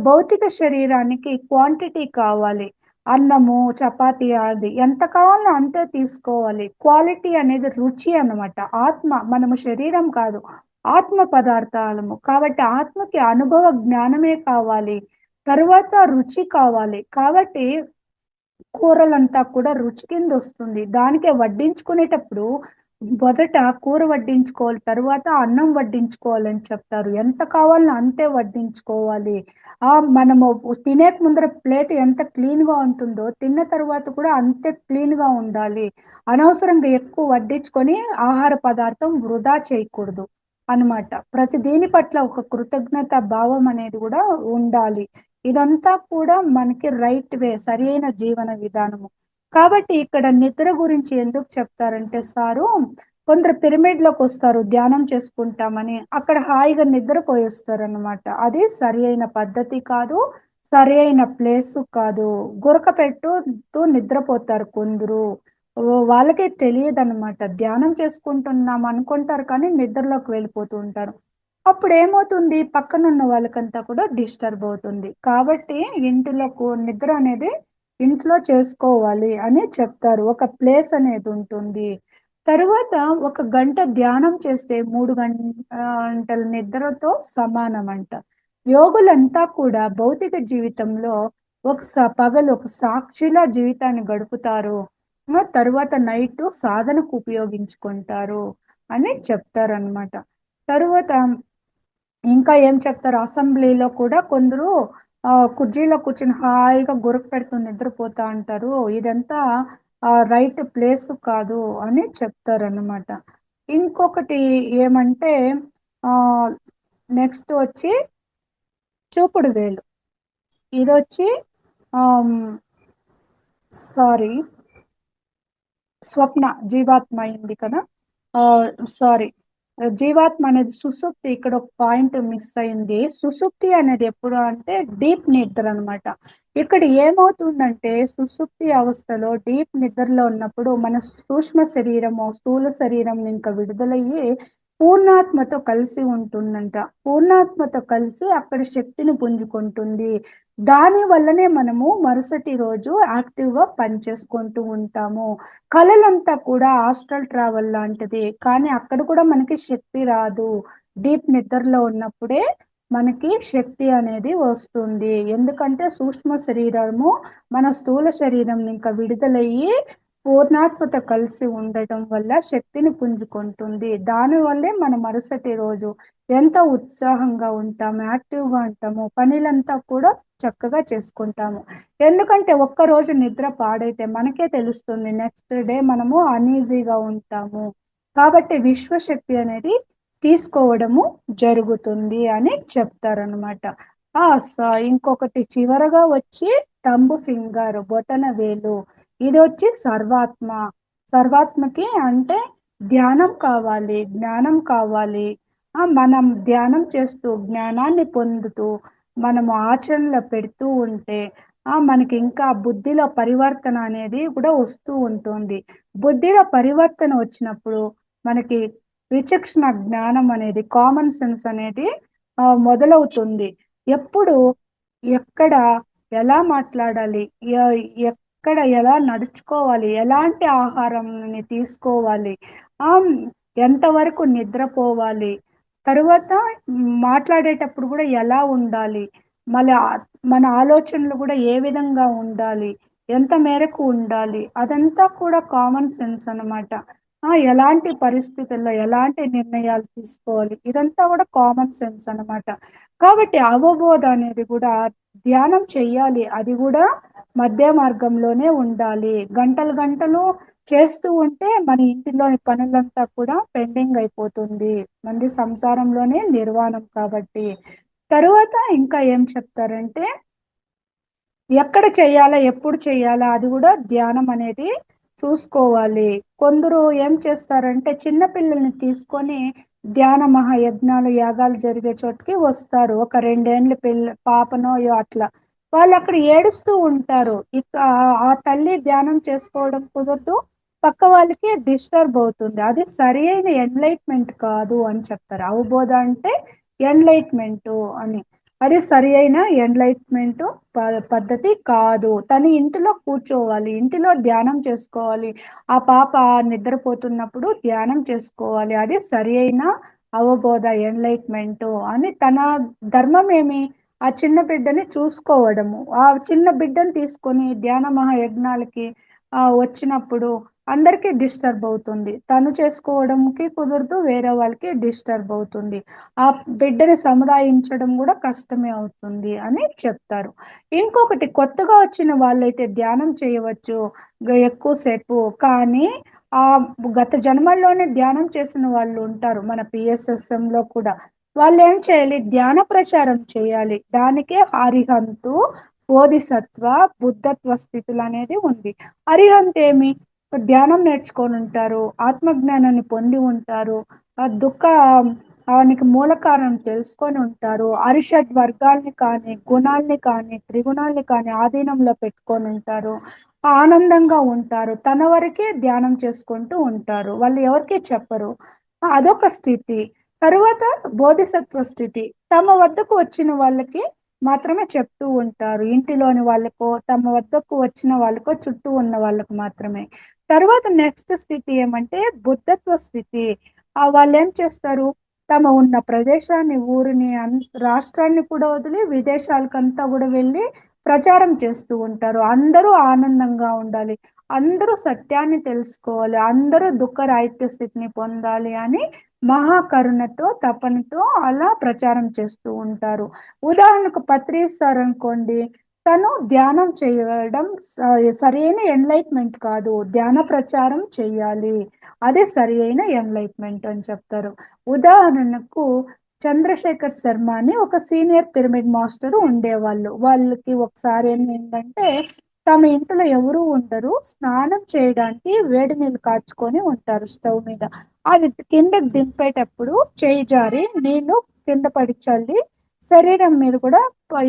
భౌతిక శరీరానికి క్వాంటిటీ కావాలి. అన్నము, చపాతీ అది ఎంత కావాలో అంతే తీసుకోవాలి. క్వాలిటీ అనేది రుచి అన్నమాట. ఆత్మ, మనము శరీరం కాదు, ఆత్మ పదార్థాలము కాబట్టి ఆత్మకి అనుభవ జ్ఞానమే కావాలి. తరువాత రుచి కావాలి. కాబట్టి కూరలంతా కూడా రుచి కింద వస్తుంది. దానికే వడ్డించుకునేటప్పుడు మొదట కూర వడ్డించుకోవాలి, తరువాత అన్నం వడ్డించుకోవాలని చెప్తారు. ఎంత కావాలో అంతే వడ్డించుకోవాలి. మనము తినేక ముందర ప్లేట్ ఎంత క్లీన్ గా ఉంటుందో తిన్న తర్వాత కూడా అంతే క్లీన్ గా ఉండాలి. అనవసరంగా ఎక్కువ వడ్డించుకొని ఆహార పదార్థం వృధా చేయకూడదు అన్నమాట. ప్రతి దీని పట్ల ఒక కృతజ్ఞత భావం అనేది కూడా ఉండాలి. ఇదంతా కూడా మనకి రైట్ వే, సరి అయిన జీవన విధానము. కాబట్టి ఇక్కడ నిద్ర గురించి ఎందుకు చెప్తారంటే సారు, కొందరు పిరమిడ్ లోకి వస్తారు ధ్యానం చేసుకుంటామని, అక్కడ హాయిగా నిద్రపోయేస్తారు అనమాట. అది సరి అయిన పద్ధతి కాదు, సరి అయిన ప్లేసు కాదు. గురక పెట్టుతూ నిద్రపోతారు కొందరు. వాళ్ళకే తెలియదు అనమాట. ధ్యానం చేసుకుంటున్నాం అనుకుంటారు కానీ నిద్రలోకి వెళ్ళిపోతూ ఉంటారు. అప్పుడు ఏమవుతుంది, పక్కనున్న వాళ్ళకంతా కూడా డిస్టర్బ్ అవుతుంది. కాబట్టి ఇంటిలో నిద్ర అనేది ఇంట్లో చేసుకోవాలి అని చెప్తారు. ఒక ప్లేస్ అనేది ఉంటుంది. తరువాత 1 గంట ధ్యానం చేస్తే 3 గంటల నిద్రతో సమానం అంట. యోగులంతా కూడా భౌతిక జీవితంలో పగలు ఒక సాక్షిలా జీవితాన్ని గడుపుతారు. తరువాత నైట్ సాధనకు ఉపయోగించుకుంటారు అని చెప్తారనమాట. తరువాత ఇంకా ఏం చెప్తారు, అసెంబ్లీలో కూడా కొందరు కుర్చీలో కూర్చుని హాయిగా గురక పెడుతూ నిద్రపోతా అంటారు. ఇదంతా రైట్ ప్లేస్ కాదు అని చెప్తారు అన్నమాట. ఇంకొకటి ఏమంటే ఆ నెక్స్ట్ వచ్చి చూపుడు వేలు. ఇదొచ్చి సారీ, స్వప్న జీవాత్మ అయింది కదా. సారీ, జీవాత్మ అనేది సుషుప్తి. ఇక్కడ ఒక పాయింట్ మిస్ అయింది. సుషుప్తి అనేది ఎప్పుడు అంటే డీప్ నిద్ర అన్నమాట. ఇక్కడ ఏమవుతుందంటే సుషుప్తి అవస్థలో డీప్ నిద్రలో ఉన్నప్పుడు మన సూక్ష్మ శరీరము, స్థూల శరీరం ఇంకా విడుదలయ్యి పూర్ణాత్మతో కలిసి ఉంటుందంట. పూర్ణాత్మతో కలిసి అక్కడ శక్తిని పుంజుకుంటుంది. దాని వల్లనే మనము మరుసటి రోజు యాక్టివ్ గా పనిచేసుకుంటూ ఉంటాము. కళలంతా కూడా హాస్టల్ ట్రావెల్ లాంటిది, కానీ అక్కడ కూడా మనకి శక్తి రాదు. డీప్ నిద్రలో ఉన్నప్పుడే మనకి శక్తి అనేది వస్తుంది. ఎందుకంటే సూక్ష్మ శరీరము మన స్థూల శరీరం ఇంకా విడుదలయ్యి పూర్ణాత్మతో కలిసి ఉండటం వల్ల శక్తిని పుంజుకుంటుంది. దానివల్లే మన మరుసటి రోజు ఎంత ఉత్సాహంగా ఉంటాము, యాక్టివ్గా ఉంటాము, పనులంతా కూడా చక్కగా చేసుకుంటాము. ఎందుకంటే ఒక్కరోజు నిద్ర పాడైతే మనకే తెలుస్తుంది, నెక్స్ట్ డే మనము అన్ఈజీగా ఉంటాము. కాబట్టి విశ్వశక్తి అనేది తీసుకోవడము జరుగుతుంది అని చెప్తారనమాట. ఇంకొకటి చివరగా వచ్చి థంబ్ ఫింగర్, బొటన వేలు. ఇది వచ్చి సర్వాత్మ. సర్వాత్మకి అంటే ధ్యానం కావాలి, జ్ఞానం కావాలి. మనం ధ్యానం చేస్తూ జ్ఞానాన్ని పొందుతూ మనము ఆచరణలో పెడుతూ ఉంటే మనకి ఇంకా బుద్ధిలో పరివర్తన అనేది కూడా వస్తూ ఉంటుంది. బుద్ధిలో పరివర్తన వచ్చినప్పుడు మనకి విచక్షణ జ్ఞానం అనేది, కామన్ సెన్స్ అనేది మొదలవుతుంది. ఎప్పుడు ఎక్కడ ఎలా మాట్లాడాలి, ఎక్కడ ఎలా నడుచుకోవాలి, ఎలాంటి ఆహారంని తీసుకోవాలి, ఎంతవరకు నిద్రపోవాలి, తరువాత మాట్లాడేటప్పుడు కూడా ఎలా ఉండాలి, మళ్ళీ మన ఆలోచనలు కూడా ఏ విధంగా ఉండాలి, ఎంత మేరకు ఉండాలి, అదంతా కూడా కామన్ సెన్స్ అన్నమాట. ఎలాంటి పరిస్థితుల్లో ఎలాంటి నిర్ణయాలు తీసుకోవాలి, ఇదంతా కూడా కామన్ సెన్స్ అన్నమాట. కాబట్టి అవబోధ అనేది కూడా ధ్యానం చెయ్యాలి, అది కూడా మధ్య మార్గంలోనే ఉండాలి. గంటలు గంటలు చేస్తూ ఉంటే మన ఇంటిలోని పనులంతా కూడా పెండింగ్ అయిపోతుంది, మంది సంసారంలోనే నిర్వాణం. కాబట్టి తరువాత ఇంకా ఏం చెప్తారంటే, ఎక్కడ చేయాలా ఎప్పుడు చేయాలా అది కూడా ధ్యానం అనేది చూసుకోవాలి. కొందరు ఏం చేస్తారంటే చిన్న పిల్లల్ని తీసుకొని ధ్యాన మహాయజ్ఞాలు యాగాలు జరిగే చోటుకి వస్తారు, ఒక 2 ఏళ్ళ పాపనో అట్లా. వాళ్ళు అక్కడ ఏడుస్తూ ఉంటారు. ఇక ఆ తల్లి ధ్యానం చేసుకోవడం కుదరదు, పక్క వాళ్ళకి డిస్టర్బ్ అవుతుంది. అది సరి అయిన ఎన్లైట్మెంట్ కాదు అని చెప్తారు. అవబోధ అంటే ఎన్లైట్మెంట్ అని, అది సరి అయిన ఎన్లైట్మెంట్ పద్ధతి కాదు. తను ఇంటిలో కూర్చోవాలి, ఇంటిలో ధ్యానం చేసుకోవాలి. ఆ పాప నిద్రపోతున్నప్పుడు ధ్యానం చేసుకోవాలి, అది సరి అయిన అవబోధ ఎన్లైట్మెంట్ అని. తన ధర్మం ఏమి, ఆ చిన్న బిడ్డని చూసుకోవడము. ఆ చిన్న బిడ్డని తీసుకొని ధ్యాన మహాయజ్ఞాలకి వచ్చినప్పుడు అందరికీ డిస్టర్బ్ అవుతుంది, తను చేసుకోవడంకి కుదరదు, వేరే వాళ్ళకి డిస్టర్బ్ అవుతుంది, ఆ బిడ్డని సముదాయించడం కూడా కష్టమే అవుతుంది అని చెప్తారు. ఇంకొకటి, కొత్తగా వచ్చిన వాళ్ళైతే ధ్యానం చేయవచ్చు ఎక్కువసేపు. కానీ ఆ గత జన్మల్లోనే ధ్యానం చేసిన వాళ్ళు ఉంటారు మన PSSM లో కూడా. వాళ్ళు ఏం చేయాలి, ధ్యాన ప్రచారం చేయాలి. దానికే అరిహంతు, బోధిసత్వ, బుద్ధత్వ స్థితులు అనేది ఉంది. అరిహంత్ ఏమి, ధ్యానం నేర్చుకొని ఉంటారు, ఆత్మజ్ఞానాన్ని పొంది ఉంటారు, ఆ దుఃఖానికి మూల కారణం తెలుసుకొని ఉంటారు, అరిషడ్ వర్గాల్ని కానీ గుణాల్ని కానీ త్రిగుణాల్ని కానీ ఆధీనంలో పెట్టుకొని ఉంటారు, ఆనందంగా ఉంటారు, తన వరకే ధ్యానం చేసుకుంటూ ఉంటారు, వాళ్ళు ఎవరికీ చెప్పరు. అదొక స్థితి. తరువాత బోధిసత్వ స్థితి, తమ వద్దకు వచ్చిన వాళ్ళకి మాత్రమే చెప్తూ ఉంటారు, ఇంటిలోని వాళ్ళకో తమ వద్దకు వచ్చిన వాళ్ళకో చుట్టూ ఉన్న వాళ్ళకు మాత్రమే. తర్వాత నెక్స్ట్ స్థితి ఏమంటే బుద్ధత్వ స్థితి. వాళ్ళు ఏం చేస్తారు, తమ ఉన్న ప్రదేశాన్ని, ఊరిని, రాష్ట్రాన్ని కూడా వదిలి విదేశాలకంతా కూడా వెళ్ళి ప్రచారం చేస్తూ ఉంటారు. అందరూ ఆనందంగా ఉండాలి, అందరూ సత్యాన్ని తెలుసుకోవాలి, అందరూ దుఃఖ రాహిత్య స్థితిని పొందాలి అని మహాకరుణతో తపనతో అలా ప్రచారం చేస్తూ ఉంటారు. ఉదాహరణకు పత్రి సార్ అనుకోండి, తను ధ్యానం చేయడం సరైన ఎన్లైట్మెంట్ కాదు, ధ్యాన ప్రచారం చెయ్యాలి, అదే సరి అయిన ఎన్లైట్మెంట్ అని చెప్తారు. ఉదాహరణకు చంద్రశేఖర్ శర్మ అని ఒక సీనియర్ పిరమిడ్ మాస్టర్ ఉండేవాళ్ళు. వాళ్ళకి ఒకసారి ఏమైందంటే, తమ ఇంట్లో ఎవరు ఉండరు, స్నానం చేయడానికి వేడి నీళ్ళు కాచుకొని ఉంటారు స్టవ్ మీద. అది కిందకి దింపేటప్పుడు చేయి జారి నీళ్లు కింద పడి చల్లి శరీరం మీద కూడా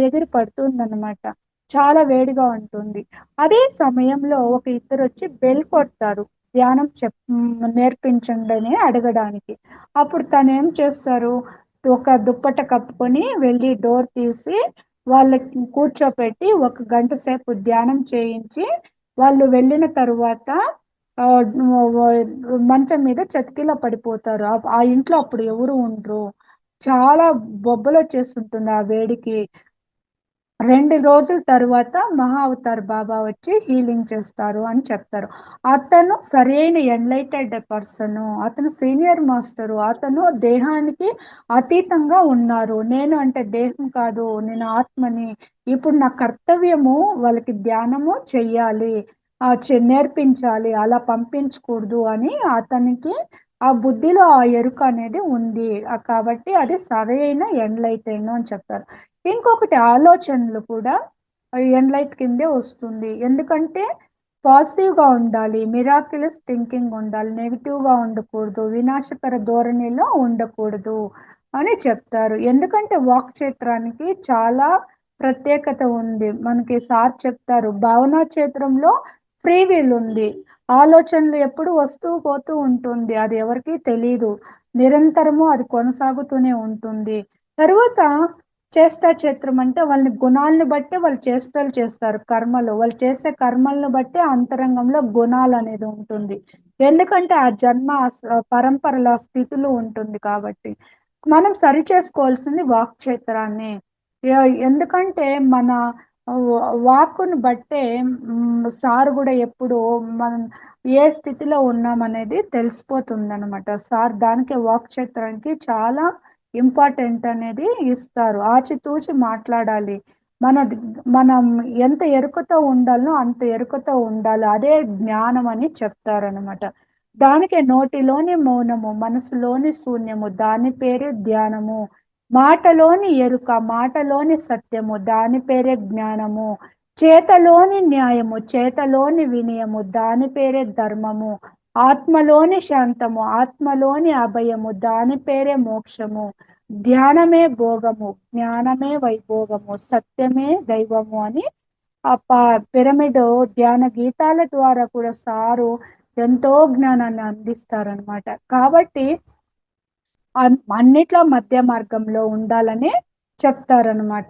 ఎగిరి పడుతుందన్నమాట, చాలా వేడిగా ఉంటుంది. అదే సమయంలో ఒక ఇద్దరు వచ్చి బెల్ కొడతారు, ధ్యానం నేర్పించండి అని అడగడానికి. అప్పుడు తను ఏం చేస్తారు, ఒక దుప్పట కప్పుకొని వెళ్ళి డోర్ తీసి వాళ్ళకి కూర్చోపెట్టి 1 గంట సేపు ధ్యానం చేయించి, వాళ్ళు వెళ్ళిన తరువాత ఆ, మంచం మీద చతికిలా పడిపోతారు. ఆ ఇంట్లో అప్పుడు ఎవరు ఉండరు, చాలా బొబ్బలు వచ్చేస్తుంటుంది ఆ వేడికి. 2 రోజుల తరువాత మహా అవతార్ బాబా వచ్చి హీలింగ్ చేస్తారు అని చెప్తారు. అతను సరైన ఎన్లైటెడ్ పర్సన్, అతను సీనియర్ మాస్టరు, అతను దేహానికి అతీతంగా ఉన్నారు. నేను అంటే దేహం కాదు, నేను ఆత్మని, ఇప్పుడు నా కర్తవ్యము వాళ్ళకి ధ్యానము చెయ్యాలి, నేర్పించాలి, అలా పంపించకూడదు అని అతనికి ఆ బుద్ధిలో ఆ ఎరుక అనేది ఉంది. కాబట్టి అది సరైన ఎన్లైటెడ్ అని చెప్తారు. ఇంకొకటి, ఆలోచనలు కూడా ఎన్లైట్ కిందే వస్తుంది. ఎందుకంటే పాజిటివ్ గా ఉండాలి, మిరాక్యులస్ థింకింగ్ ఉండాలి, నెగిటివ్ గా ఉండకూడదు, వినాశకర ధోరణిలో ఉండకూడదు అని చెప్తారు. ఎందుకంటే వాక్ క్షేత్రానికి చాలా ప్రత్యేకత ఉంది. మనకి సార్ చెప్తారు, భావనా క్షేత్రంలో ఫ్రీ వీల్ ఉంది, ఆలోచనలు ఎప్పుడు వస్తూ పోతూ ఉంటుంది, అది ఎవరికీ తెలియదు, నిరంతరము అది కొనసాగుతూనే ఉంటుంది. తరువాత చేష్టా క్షేత్రం అంటే వాళ్ళని గుణాలను బట్టి వాళ్ళు చేష్టలు చేస్తారు, కర్మలు, వాళ్ళు చేసే కర్మలను బట్టి అంతరంగంలో గుణాలు అనేది ఉంటుంది. ఎందుకంటే ఆ జన్మ పరంపరల స్థితులు ఉంటుంది. కాబట్టి మనం సరి చేసుకోవాల్సింది వాక్ క్షేత్రాన్ని. ఎందుకంటే మన వాక్కుని బట్టే సార్ కూడా ఎప్పుడు మనం ఏ స్థితిలో ఉన్నామనేది తెలిసిపోతుందన్నమాట. సార్ దానికే వాక్ క్షేత్రానికి చాలా ఇంపార్టెంట్ అనేది ఇస్తారు. ఆచితూచి మాట్లాడాలి. మనది మనం ఎంత ఎరుకతో ఉండాలనో అంత ఎరుకతో ఉండాలి. అదే జ్ఞానం అని చెప్తారనమాట. దానికే నోటిలోని మౌనము, మనసులోని శూన్యము, దాని పేరే ధ్యానము. మాటలోని ఎరుక, మాటలోని సత్యము, దాని పేరే జ్ఞానము. చేతలోని న్యాయము, చేతలోని వినయము, దాని పేరే ధర్మము. ఆత్మలోని శాంతము, ఆత్మలోని అభయము, దాని పేరే మోక్షము. ధ్యానమే భోగము, జ్ఞానమే వైభోగము, సత్యమే దైవము అని ఆ పిరమిడ్ ధ్యాన గీతాల ద్వారా కూడా సారు ఎంతో జ్ఞానాన్ని అందిస్తారనమాట. కాబట్టి అన్నిట్లో మధ్య మార్గంలో ఉండాలని చెప్తారనమాట.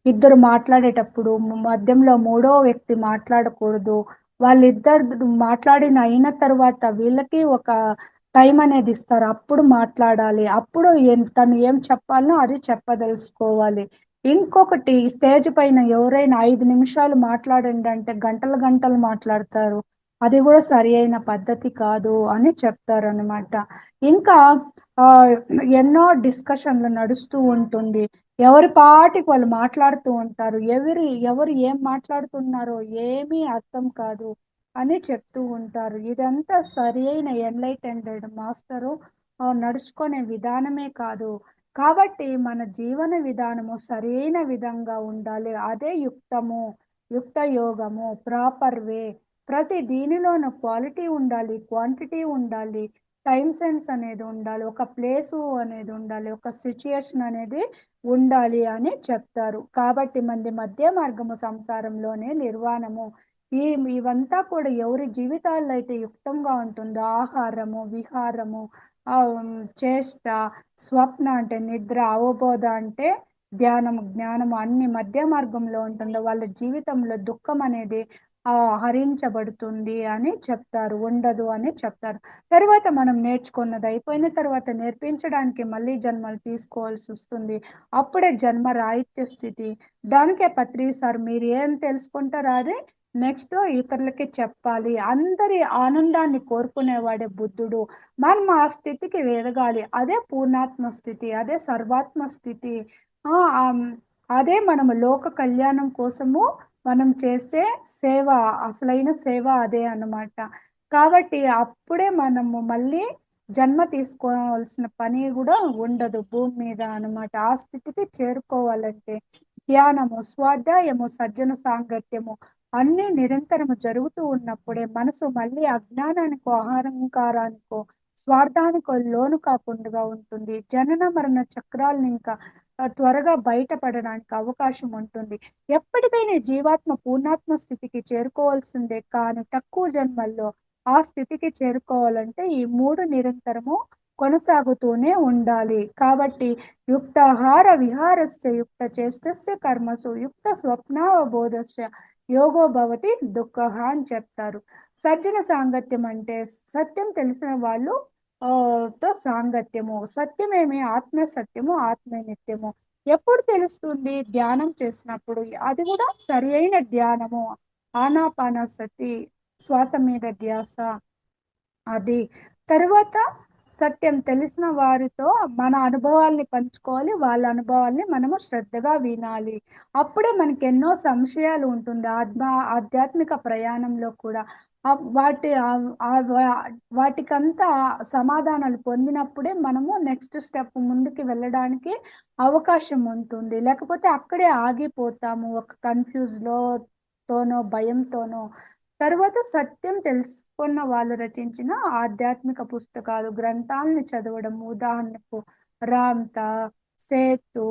ఇద్దరు మాట్లాడేటప్పుడు మధ్యంలో మూడో వ్యక్తి మాట్లాడకూడదు. వాళ్ళిద్దరు మాట్లాడిన అయిన తర్వాత వీళ్ళకి ఒక టైం అనేది ఇస్తారు. అప్పుడు మాట్లాడాలి. అప్పుడు తను ఏం చెప్పాలనో అది చెప్పదలుచుకోవాలి. ఇంకొకటి, స్టేజ్ పైన ఎవరైనా 5 నిమిషాలు మాట్లాడండి అంటే గంటలు గంటలు మాట్లాడతారు. అది కూడా సరి అయిన పద్ధతి కాదు అని చెప్తారనమాట. ఇంకా ఆ ఎన్నో డిస్కషన్లు నడుస్తూ ఉంటుంది. ఎవరి పాటికి వాళ్ళు మాట్లాడుతూ ఉంటారు. ఎవరు ఏం మాట్లాడుతున్నారో ఏమీ అర్థం కాదు అని చెప్తూ ఉంటారు. ఇదంతా సరి అయిన ఎన్లైటెండెడ్ మాస్టరు నడుచుకునే విధానమే కాదు. కాబట్టి మన జీవన విధానము సరైన విధంగా ఉండాలి. అదే యుక్తము, యుక్త యోగము, ప్రాపర్ వే. ప్రతి దీనిలోనూ క్వాలిటీ ఉండాలి, క్వాంటిటీ ఉండాలి, టైం సెన్స్ అనేది ఉండాలి, ఒక ప్లేసు అనేది ఉండాలి, ఒక సిచ్యుయేషన్ అనేది ఉండాలి అని చెప్తారు. కాబట్టి మంది మధ్య మార్గము సంసారంలోనే నిర్వాణము. ఈ ఇవంతా కూడా ఎవరి జీవితాల్లో అయితే యుక్తంగా ఉంటుందో, ఆహారము, విహారము, ఆ చేష్ట, స్వప్న అంటే నిద్ర, అవబోధ అంటే ధ్యానము, జ్ఞానము అన్ని మధ్య మార్గంలో ఉంటుందో వాళ్ళ జీవితంలో దుఃఖం అనేది హరించబడుతుంది అని చెప్తారు, ఉండదు అని చెప్తారు. తర్వాత మనం నేర్చుకున్నది అయిపోయిన తర్వాత నేర్పించడానికి మళ్ళీ జన్మలు తీసుకోవాల్సి వస్తుంది. అప్పుడే జన్మ రాహిత్య స్థితి. దానికే పత్రి సార్ మీరు ఏం తెలుసుకుంటారో అదే నెక్స్ట్ ఇతరులకి చెప్పాలి. అందరి ఆనందాన్ని కోరుకునేవాడే బుద్ధుడు. మనం ఆ స్థితికి ఎదగాలి. అదే పూర్ణాత్మ స్థితి, అదే సర్వాత్మ స్థితి. ఆ అదే మనము లోక కళ్యాణం కోసము మనం చేసే సేవ, అసలైన సేవ అదే అన్నమాట. కాబట్టి అప్పుడే మనము మళ్ళీ జన్మ తీసుకోవాల్సిన పని కూడా ఉండదు భూమి మీద అన్నమాట. ఆ స్థితికి చేరుకోవాలంటే ధ్యానము, స్వాధ్యాయము, సజ్జన సాంగత్యము అన్నీ నిరంతరము జరుగుతూ ఉన్నప్పుడే మనసు మళ్ళీ అజ్ఞానానికో, అహంకారానికో, స్వార్థానికో లోను కాకుండా ఉంటుంది. జనన మరణ చక్రాలను ఇంకా త్వరగా బయటపడడానికి అవకాశం ఉంటుంది. ఎప్పటికైనా జీవాత్మ పూర్ణాత్మ స్థితికి చేరుకోవాల్సిందే. కానీ తక్కువ జన్మల్లో ఆ స్థితికి చేరుకోవాలంటే ఈ మూడు నిరంతరము కొనసాగుతూనే ఉండాలి. కాబట్టి యుక్తాహార విహారస్య, యుక్త చేష్టస్య కర్మసు, యుక్త స్వప్నావబోధస్య యోగో భవతి దుఃఖః అని చెప్తారు. సజ్జన సాంగత్యం అంటే సత్యం తెలిసిన వాళ్ళు తో సాంగత్యము. సత్యమేమి? ఆత్మ సత్యము, ఆత్మే నిత్యము. ఎప్పుడు తెలుస్తుంది? ధ్యానం చేసినప్పుడు. అది కూడా సరి అయిన ధ్యానము. ఆనాపానసతి, శ్వాస మీద ధ్యాస. అది తరువాత సత్యం తెలిసిన వారితో మన అనుభవాల్ని పంచుకోవాలి. వాళ్ళ అనుభవాల్ని మనము శ్రద్ధగా వినాలి. అప్పుడే మనకి ఎన్నో సంశయాలు ఉంటుంది ఆధ్యాత్మిక ప్రయాణంలో కూడా. వాటికంతా సమాధానాలు పొందినప్పుడే మనము నెక్స్ట్ స్టెప్ ముందుకు వెళ్ళడానికి అవకాశం ఉంటుంది. లేకపోతే అక్కడే ఆగిపోతాము, ఒక తోనో భయంతోనో. తరువాత సత్యం తెలుసుకున్న వాళ్ళు రచించిన ఆధ్యాత్మిక పుస్తకాలు, గ్రంథాలను చదవడం. ఉదాహరణకు రామ్త, సేతు,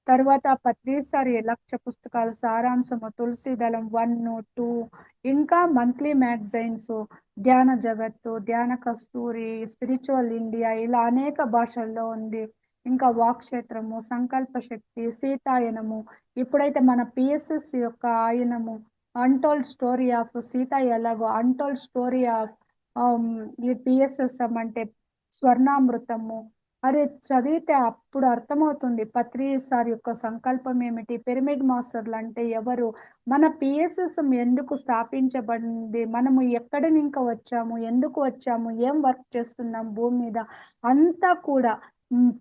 తర్వాత పత్రిసారి లక్ష్య పుస్తకాలు సారాంశము, తులసీదళం 1, 2, ఇంకా మంత్లీ మ్యాగజైన్స్, ధ్యాన జగత్తు, ధ్యాన కస్తూరి, స్పిరిచువల్ ఇండియా, ఇలా అనేక భాషల్లో ఉంది. ఇంకా వాక్క్షేత్రము, సంకల్ప శక్తి, సీతాయనము, ఇప్పుడైతే మన పిఎస్ఎస్ యొక్క ఆయనము, అన్టోల్డ్ స్టోరీ ఆఫ్ సీత, ఎలాగో అన్టోల్డ్ స్టోరీ ఆఫ్ ఈ పిఎస్ఎస్ అంటే స్వర్ణామృతము, అది చదివితే అప్పుడు అర్థమవుతుంది పత్రి సార్ యొక్క సంకల్పం ఏమిటి, పిరమిడ్ మాస్టర్లు అంటే ఎవరు, మన పిఎస్ఎస్ ఎందుకు స్థాపించబడింది, మనము ఎక్కడి నుంచి వచ్చాము, ఎందుకు వచ్చాము, ఏం వర్క్ చేస్తున్నాం భూమి మీద, అంతా కూడా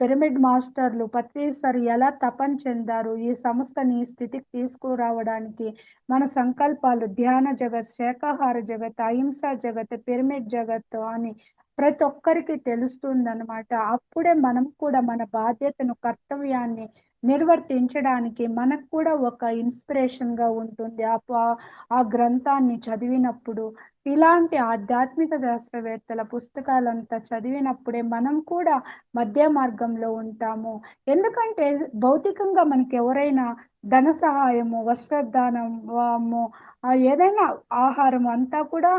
పిరమిడ్ మాస్టర్లు పత్రి సార్ ఎలా తపన చెందారు ఈ సంస్థని ఈ స్థితికి తీసుకురావడానికి, మన సంకల్పాలు ధ్యాన జగత్, శాకాహార జగత్, అహింసా జగత్, పిరమిడ్ జగత్ అని ప్రతి ఒక్కరికి తెలుస్తుందన్నమాట. అప్పుడే మనం కూడా మన బాధ్యతను, కర్తవ్యాన్ని నిర్వర్తించడానికి మనకు కూడా ఒక ఇన్స్పిరేషన్ గా ఉంటుంది. ఆ గ్రంథాన్ని చదివినప్పుడు, ఇలాంటి ఆధ్యాత్మిక శాస్త్రవేత్తల పుస్తకాలంతా చదివినప్పుడే మనం కూడా మధ్య మార్గంలో ఉంటాము. ఎందుకంటే భౌతికంగా మనకి ఎవరైనా ధన సహాయము, వస్త్రదానము, ఏదైనా ఆహారం అంతా కూడా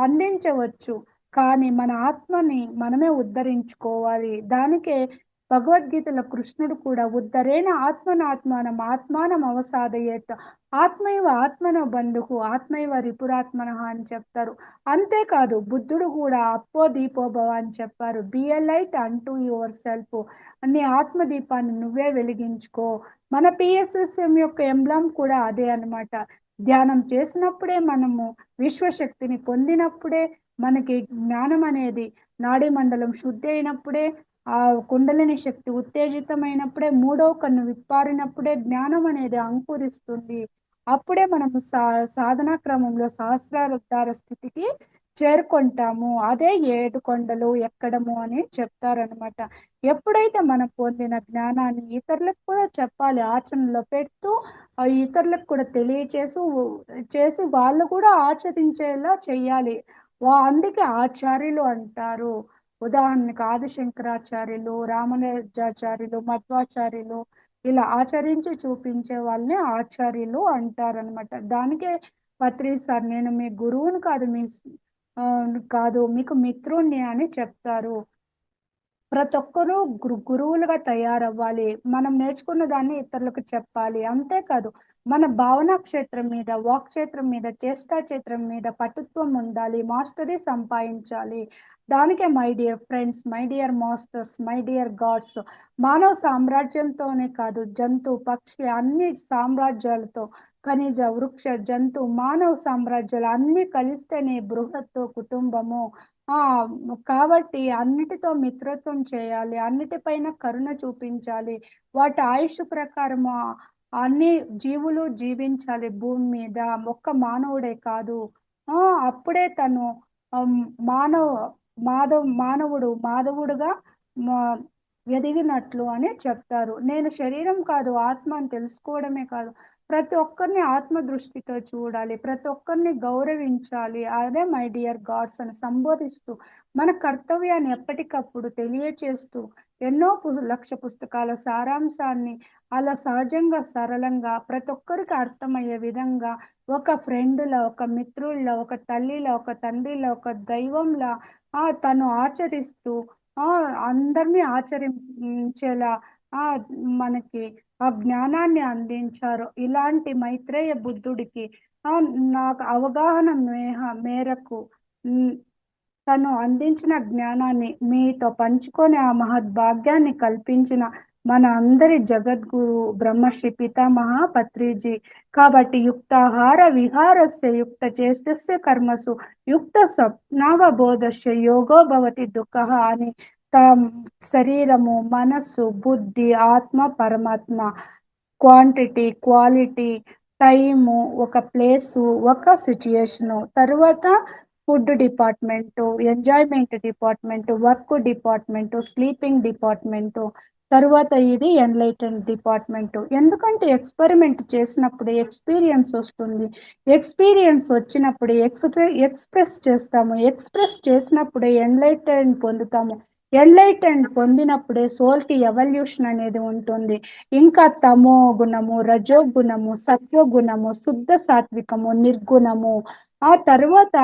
అందించవచ్చు. కానీ మన ఆత్మని మనమే ఉద్ధరించుకోవాలి. దానికే భగవద్గీతలో కృష్ణుడు కూడా ఉద్ధరేణ ఆత్మనాత్మానం ఆత్మానం అవసాదయేత్, ఆత్మైవ ఆత్మనో బంధువు ఆత్మైవ రిపురాత్మన అని చెప్తారు. అంతేకాదు బుద్ధుడు కూడా అప్పో దీపో భవ అని చెప్పారు. బి ఎ లైట్ అంటూ యువర్ సెల్ఫ్, నీ ఆత్మదీపాన్ని నువ్వే వెలిగించుకో. మన పిఎస్ఎస్ఎం యొక్క ఎంబ్లం కూడా అదే అన్నమాట. ధ్యానం చేసినప్పుడే మనము విశ్వశక్తిని పొందినప్పుడే, మనకి జ్ఞానం అనేది నాడీ మండలం శుద్ధి అయినప్పుడే, ఆ కుండలిని శక్తి ఉత్తేజితమైనప్పుడే, మూడవ కన్ను విప్పారినప్పుడే జ్ఞానం అనేది అంకురిస్తుంది. అప్పుడే మనము సాధనా క్రమంలో సహస్రావతార స్థితికి చేరుకుంటాము. అదే 7 కొండలు ఎక్కడము అని చెప్తారనమాట. ఎప్పుడైతే మనం పొందిన జ్ఞానాన్ని ఇతరులకు కూడా చెప్పాలి, ఆచరణలో పెడుతూ ఇతరులకు కూడా చేసి వాళ్ళు కూడా ఆచరించేలా చెయ్యాలి. అందుకే ఆచార్యులు అంటారు. ఉదాహరణకు ఆదిశంకరాచార్యులు, రామానుజాచార్యులు, మధ్వాచార్యులు, ఇలా ఆచరించి చూపించే వాళ్ళని ఆచార్యులు అంటారనమాట. దానికే పత్రి సార్ నేను మీ గురువుని కాదు, కాదు మీకు మిత్రుణ్ణి అని చెప్తారు. ప్రతి ఒక్కరూ గురువులుగా తయారవ్వాలి. మనం నేర్చుకున్న దాన్ని ఇతరులకు చెప్పాలి. అంతేకాదు మన భావనా క్షేత్రం మీద, వాక్ క్షేత్రం మీద, చేష్టా క్షేత్రం మీద పటుత్వం ఉండాలి, మాస్టరీ సంపాదించాలి. దానికే my dear friends, my dear masters, my dear God's, మానవ సామ్రాజ్యంతోనే కాదు జంతు పక్షి అన్ని సామ్రాజ్యాలతో, ఖనిజ వృక్ష జంతు మానవ సామ్రాజ్యాలు అన్ని కలిస్తేనే బృహత్ కుటుంబము. ఆ కాబట్టి అన్నిటితో మిత్రత్వం చేయాలి, అన్నిటిపైన కరుణ చూపించాలి, వాటి ఆయుష్ ప్రకారము అన్ని జీవులు జీవించాలి భూమి మీద, ఒక్క మానవుడే కాదు. అప్పుడే తను మానవ మానవుడు మాధవుడుగా ఎదిగినట్లు అని చెప్తారు. నేను శరీరం కాదు ఆత్మ అని తెలుసుకోవడమే కాదు, ప్రతి ఒక్కరిని ఆత్మ దృష్టితో చూడాలి, ప్రతి ఒక్కరిని గౌరవించాలి. అదే మై డియర్ గాడ్స్ అని సంబోధిస్తూ మన కర్తవ్యాన్ని ఎప్పటికప్పుడు తెలియచేస్తూ ఎన్నో లక్ష పుస్తకాల సారాంశాన్ని అలా సహజంగా సరళంగా ప్రతి ఒక్కరికి అర్థమయ్యే విధంగా ఒక ఫ్రెండ్లా, ఒక మిత్రుల్లా, ఒక తల్లిలా, ఒక తండ్రిలా, ఒక దైవంలా తను ఆచరిస్తూ అందరినీ ఆచరించేలా మనకి ఆ జ్ఞానాన్ని అందించారు. ఇలాంటి మైత్రేయ బుద్ధుడికి నాకు అవగాహన మేరకు తను అందించిన జ్ఞానాన్ని మీతో పంచుకొని ఆ మహద్భాగ్యాన్ని కల్పించిన మన అందరి జగద్గురు బ్రహ్మర్షి పితామహ పత్రిజీ. కాబట్టి యుక్తాహార విహారస్య యుక్త చేష్టస్య కర్మసు యుక్త స్వప్నావబోధస్య యోగో భవతి దుఃఖః అని శరీరము, మనస్సు, బుద్ధి, ఆత్మ, పరమాత్మ, క్వాంటిటీ, క్వాలిటీ, టైము, ఒక ప్లేసు, ఒక సిచ్యుయేషను, తర్వాత food department, enjoyment department, work department, sleeping department, తర్వాత ఇది ఎన్లైటెన్ డిపార్ట్మెంటు. ఎందుకంటే ఎక్స్పెరిమెంట్ చేసినప్పుడు ఎక్స్పీరియన్స్ వస్తుంది, ఎక్స్పీరియన్స్ వచ్చినప్పుడు ఎక్స్ప్రెస్ చేస్తాము, ఎక్స్ప్రెస్ చేసినప్పుడే ఎన్లైటెన్ పొందుతాము, ఎన్లైటెన్ పొందినప్పుడే సోల్ కి ఎవల్యూషన్ అనేది ఉంటుంది. ఇంకా తమో గుణము, రజో గుణము, సత్వ గుణము, శుద్ధ సాత్వికము, నిర్గుణము. ఆ తర్వాత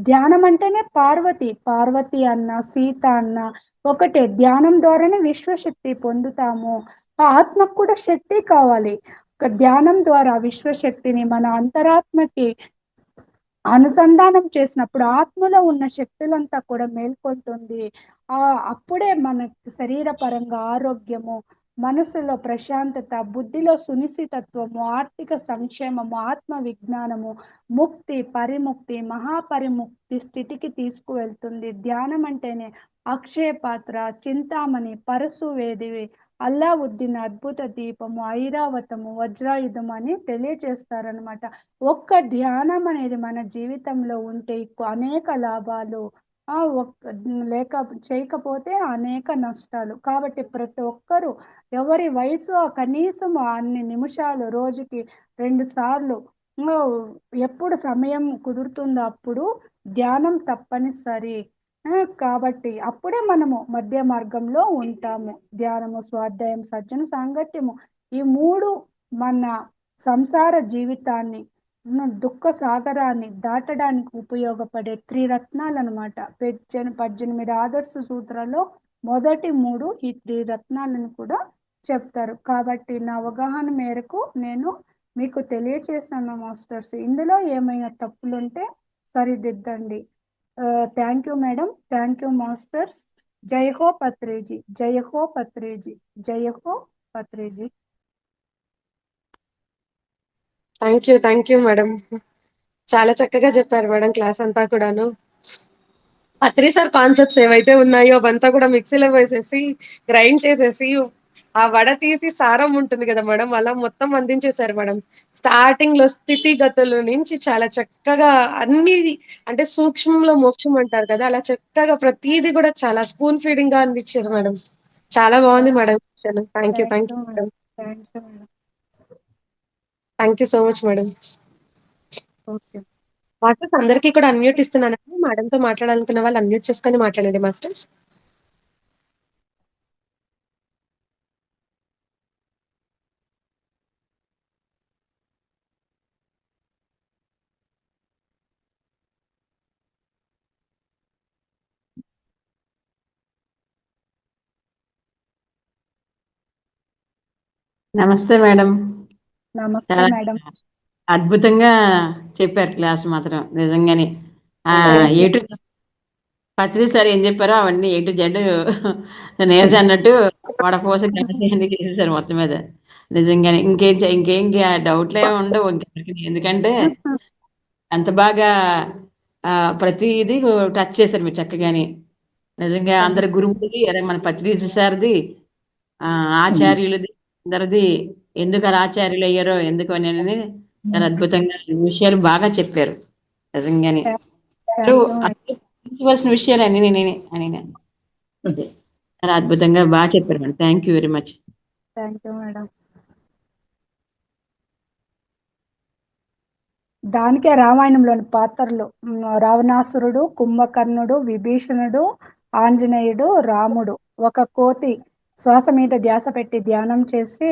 ధ్యానం అంటేనే పార్వతి అన్న, సీత అన్న ఒకటే. ధ్యానం ద్వారానే విశ్వశక్తి పొందుతాము. ఆ ఆత్మకు కూడా శక్తి కావాలి. ఒక ధ్యానం ద్వారా విశ్వశక్తిని మన అంతరాత్మకి అనుసంధానం చేసినప్పుడు ఆత్మలో ఉన్న శక్తులంతా కూడా మేల్కొంటుంది. అప్పుడే మన శరీర పరంగా ఆరోగ్యము, మనసులో ప్రశాంతత, బుద్ధిలో సునిశ్చితత్వము, ఆర్థిక సంక్షేమము, ఆత్మ విజ్ఞానము, ముక్తి, పరిముక్తి, మహాపరిముక్తి స్థితికి తీసుకువెళ్తుంది. ధ్యానం అంటేనే అక్షయ పాత్ర, చింతామణి, పరశువేదివి, అల్లావుద్దీన్ అద్భుత దీపము, ఐరావతము, వజ్రాయుధం అని తెలియజేస్తారనమాట. ఒక్క ధ్యానం అనేది మన జీవితంలో ఉంటే అనేక లాభాలు, లేక చేయకపోతే అనేక నష్టాలు. కాబట్టి ప్రతి ఒక్కరూ ఎవరి వయసు కనీసం అన్ని నిమిషాలు రోజుకి 2 సార్లు ఆ, ఎప్పుడు సమయం కుదురుతుందో అప్పుడు ధ్యానం తప్పనిసరి. కాబట్టి అప్పుడే మనము మధ్య మార్గంలో ఉంటాము. ధ్యానము, స్వాధ్యాయం, సజ్జన సాంగత్యము, ఈ మూడు మన సంసార జీవితాన్ని, దుఃఖ సాగరాన్ని దాటడానికి ఉపయోగపడే త్రిరత్నాలు అనమాట. 18 ఆదర్శ సూత్రాల్లో మొదటి 3 ఈ త్రిరత్నాలను కూడా చెప్తారు. కాబట్టి నా అవగాహన మేరకు నేను మీకు తెలియచేశాను మాస్టర్స్. ఇందులో ఏమైనా తప్పులుంటే సరిదిద్దండి. Thank you madam, thank you masters. జై హో పత్రేజీ, జై హో పత్రేజీ, జై హో పత్రేజీ. Thank you madam. చాలా చక్కగా చెప్పారు మేడం క్లాస్ అంతా కూడాను. పత్రి సార్ కాన్సెప్ట్స్ ఏవైతే ఉన్నాయో అవంతా కూడా మిక్సీలో వేసేసి గ్రైండ్ చేసేసి ఆ వడ తీసి సారం ఉంటుంది కదా మేడం, అలా మొత్తం అందించేశారు మేడం. స్టార్టింగ్ లో స్థితిగతుల నుంచి చాలా చక్కగా అన్ని, అంటే సూక్ష్మంలో మోక్షం అంటారు కదా, అలా చక్కగా ప్రతిదీ కూడా చాలా స్పూన్ ఫీడింగ్ గా అందించారు మేడం. చాలా బాగుంది madam. Thank you, thank thank you you madam, madam. Thank you madam. Thank you so much madam. Okay. Masters అందరికీ కూడా అన్మ్యూట్ ఇస్తున్నానండి. మేడంతో మాట్లాడాలనుకున్న వాళ్ళు అన్మ్యూట్ చేసుకొని మాట్లాడండి మాస్టర్స్. నమస్తే మేడం. నమస్తే చాలా మేడం. అద్భుతంగా చెప్పారు క్లాస్ మాత్రం నిజంగానే. ఏ టు పత్రి సార్ ఏం చెప్పారో అవన్నీ ఏ టు జెడ్ నేర్చి అన్నట్టు వడపోసి గ్లాస్ చేసేసారు మొత్తం మీద. నిజంగానే ఇంకేం డౌట్లు ఏమి ఉండవు ఇంకెవరికి. ఎందుకంటే అంత బాగా ప్రతిదీ టచ్ చేశారు మీరు చక్కగాని. నిజంగా అందరి గురువులది, మన పత్రిజీ సార్ది, ఆచార్యులది, అందరిది ఎందుకు అలా ఆచార్యులు అయ్యారో ఎందుకు అని చాలా అద్భుతంగా ఈ విషయాలు బాగా చెప్పారు. నిజంగానే తెలుసుకోవాల్సిన విషయాలు అని అదే చాలా అద్భుతంగా బాగా చెప్పారు madam. Thank you very much. Thank you madam. దానికే రామాయణంలోని పాత్రలు, రావణాసురుడు, కుంభకర్ణుడు, విభీషణుడు, ఆంజనేయుడు, రాముడు. ఒక కోతి శ్వాస మీద ధ్యాస పెట్టి ధ్యానం చేసి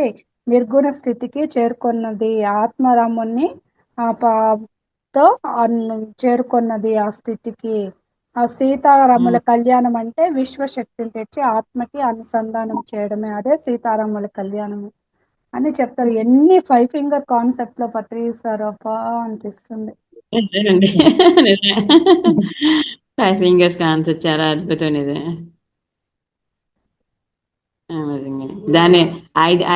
నిర్గుణ స్థితికి చేరుకున్నది. ఆత్మరాముణ్ణి తో చేరుకున్నది ఆ స్థితికి. ఆ సీతారాముల కళ్యాణం అంటే విశ్వశక్తిని తెచ్చి ఆత్మకి అనుసంధానం చేయడమే. అదే సీతారాముల కళ్యాణము అని చెప్తారు. ఎన్ని 5 ఫింగర్ కాన్సెప్ట్ లో పత్రిస్తారు అబ్బా అనిపిస్తుంది. ఫైవ్ ఫింగర్స్ కాన్సెప్ట్ చాలా అద్భుతం ఇది. దాన్ని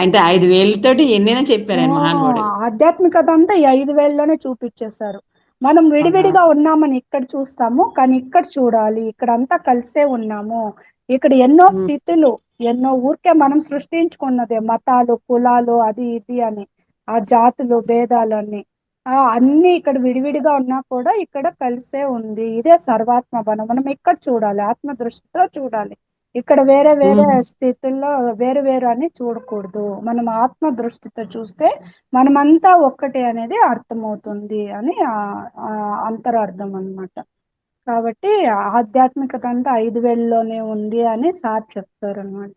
అంటే 5 వేలతోటి ఎన్నైనా చెప్పారు ఆయన మహానుభావుడు. ఆధ్యాత్మికత అంతా ఈ 5 వేలలోనే చూపించేశారు. మనం విడివిడిగా ఉన్నామని ఇక్కడ చూస్తాము, కానీ ఇక్కడ చూడాలి, ఇక్కడ అంతా కలిసే ఉన్నాము. ఇక్కడ ఎన్నో స్థితులు, ఎన్నో ఊరికే మనం సృష్టించుకున్నదే మతాలు, కులాలు, అది ఇది అని, ఆ జాతులు, భేదాలన్నీ అన్ని ఇక్కడ విడివిడిగా ఉన్నా కూడా ఇక్కడ కలిసే ఉంది. ఇదే సర్వాత్మ బలం. మనం ఇక్కడ చూడాలి, ఆత్మ దృష్టితో చూడాలి. ఇక్కడ వేరే వేరే స్థితుల్లో వేరు వేరు అని చూడకూడదు. మనం ఆత్మ దృష్టితో చూస్తే మనమంతా ఒక్కటే అనేది అర్థమవుతుంది అని అంతరార్థం అన్నమాట. కాబట్టి ఆధ్యాత్మికత అంతా 5 వేలలోనే ఉంది అని సార్ చెప్తారు అనమాట.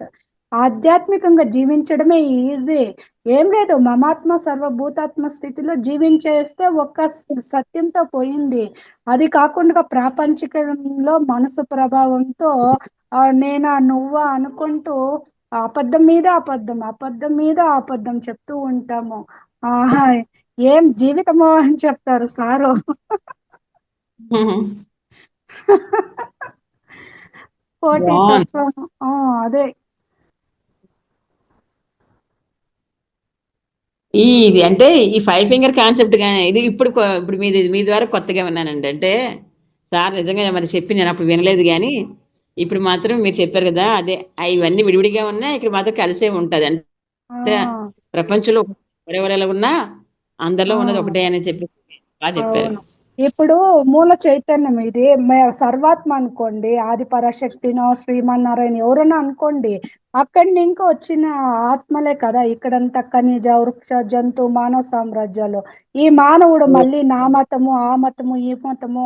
ఆధ్యాత్మికంగా జీవించడమే ఈజీ. ఏం లేదు, మమాత్మ సర్వభూతాత్మ స్థితిలో జీవించేస్తే ఒక్క సత్యంతో పోయింది. అది కాకుండా ప్రాపంచికంలో మనసు ప్రభావంతో నేనా నువ్వా అనుకుంటూ అబద్ధం మీద అబద్ధం, అబద్ధం మీద అబద్ధం చెప్తూ ఉంటాము. ఏం జీవితమో అని చెప్తారు సారు. పోటీ బాగుంది. తత్వం. అదే. ఇది అంటే ఈ 5 ఫింగర్ కాన్సెప్ట్ కానీ ఇది ఇప్పుడు మీ ద్వారా కొత్తగా విన్నానండి. అంటే సార్ నిజంగా మరి చెప్పి నేను అప్పుడు వినలేదు కానీ ఇప్పుడు మాత్రం మీరు చెప్పారు కదా, అదే ఇవన్నీ విడివిడిగా ఉన్నా ఇక్కడ మాత్రం కలిసే ఉంటది. ఆ అంటే ప్రపంచంలో ఎవరెవరెలా ఉన్నా అందరిలో ఆ ఉన్నది ఒకటే అని చెప్పి బాగా చెప్పారు. అవును. ఇప్పుడు మూల చైతన్యం ఇది సర్వాత్మ అనుకోండి, ఆది పరాశక్తినో శ్రీమన్నారాయణ ఎవరైనా అనుకోండి, అక్కడి నుంచి వచ్చిన ఆత్మలే కదా ఇక్కడంతా ఖనిజ వృక్ష జంతు మానవ సామ్రాజ్యాలు. ఈ మానవుడు మళ్ళీ నా మతము ఆ మతము ఈ మతము,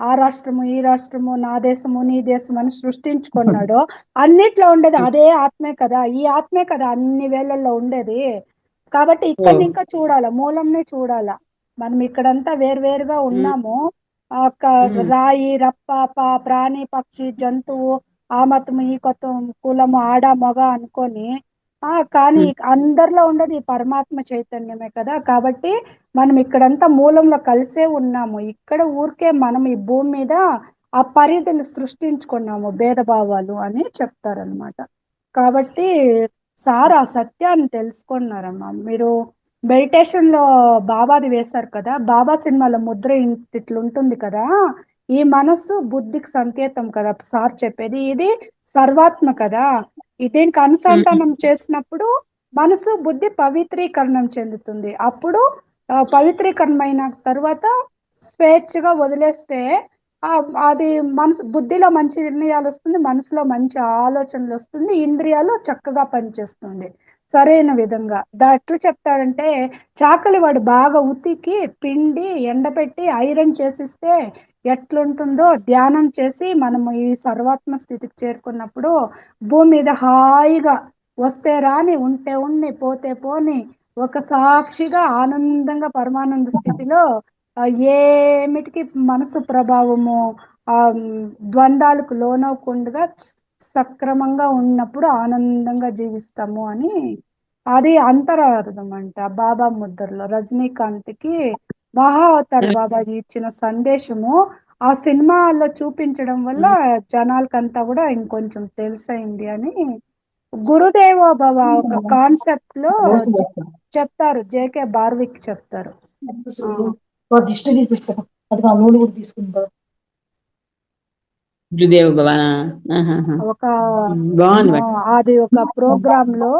ఆ రాష్ట్రము ఈ రాష్ట్రము, నా దేశము నీ దేశం అని సృష్టించుకున్నాడు. అన్నిట్లో ఉండేది అదే ఆత్మే కదా, ఈ ఆత్మే కదా అన్ని వేళల్లో ఉండేది. కాబట్టి ఓ, ఇక్కడిని ఇంకా చూడాల, మూలంనే చూడాల. మనం ఇక్కడంతా వేరువేరుగా ఉమ్, ఉన్నాము. ఉమ్, రాయి రప్ప ప్రాణి పక్షి జంతువు, ఆ మతము ఈ కొత్త కులము ఆడ మగ అనుకొని కానీ ఉమ్, అందరిలో ఉండేది ఈ పరమాత్మ చైతన్యమే కదా. కాబట్టి మనం ఇక్కడంతా మూలంలో కలిసే ఉన్నాము. ఇక్కడ ఊరికే మనం ఈ భూమి మీద ఆ పరిధులు సృష్టించుకున్నాము భేదభావాలు అని చెప్తారనమాట. కాబట్టి సార్ ఆ సత్యాన్ని తెలుసుకున్నారమ్మా. మీరు మెడిటేషన్ లో బాబాది వేశారు కదా, బాబా సినిమాలో ముద్ర ఇట్లుంటుంది కదా, ఈ మనస్సు బుద్ధికి సంకేతం కదా సార్ చెప్పేది. ఇది సర్వాత్మ కదా, దీనికి ఉమ్, అనుసంధానం చేసినప్పుడు మనసు బుద్ధి పవిత్రీకరణం చెందుతుంది. అప్పుడు పవిత్రీకరణమైన తర్వాత స్వేచ్ఛగా వదిలేస్తే ఆ అది మనసు బుద్ధిలో మంచి నిర్ణయాలు వస్తుంది, మనసులో మంచి ఆలోచనలు వస్తుంది, ఇంద్రియాలు చక్కగా పనిచేస్తుంది సరైన విధంగా. ఎట్లా చెప్తాడంటే, చాకలి వాడు బాగా ఉతికి పిండి ఎండబెట్టి ఐరన్ చేసిస్తే ఎట్లుంటుందో, ధ్యానం చేసి మనము ఈ సర్వాత్మ స్థితికి చేరుకున్నప్పుడు భూమి మీద హాయిగా వస్తే రాని ఉంటే ఉన్ని పోతే పోని ఒక సాక్షిగా ఆనందంగా పరమానంద స్థితిలో ఆ, ఏమిటికి మనసు ప్రభావము ద్వంద్వాలకు లోనవకుండా సక్రమంగా ఉన్నప్పుడు ఆనందంగా జీవిస్తాము అని. అది అంతరార్థం అంట బాబా ముద్రలో రజనీకాంత్ కి మహా అవతార్ బాబాజీ ఇచ్చిన సందేశము ఆ సినిమాలో చూపించడం వల్ల ఉమ్. జనాలకంతా కూడా ఇంకొంచెం తెలిసైంది అని గురుదేవో భవ ఒక కాన్సెప్ట్ లో చెప్తారు. జేకే బార్విక్ చెప్తారు. ఆ, దిష్టి తీసిస్తారు అది ఆ నూనె కూడా తీసుకుంటారు. గురుదేవ భవన. ఆహాహా. ఒక బాగుంది మేడం. అది ఒక ప్రోగ్రామ్ లో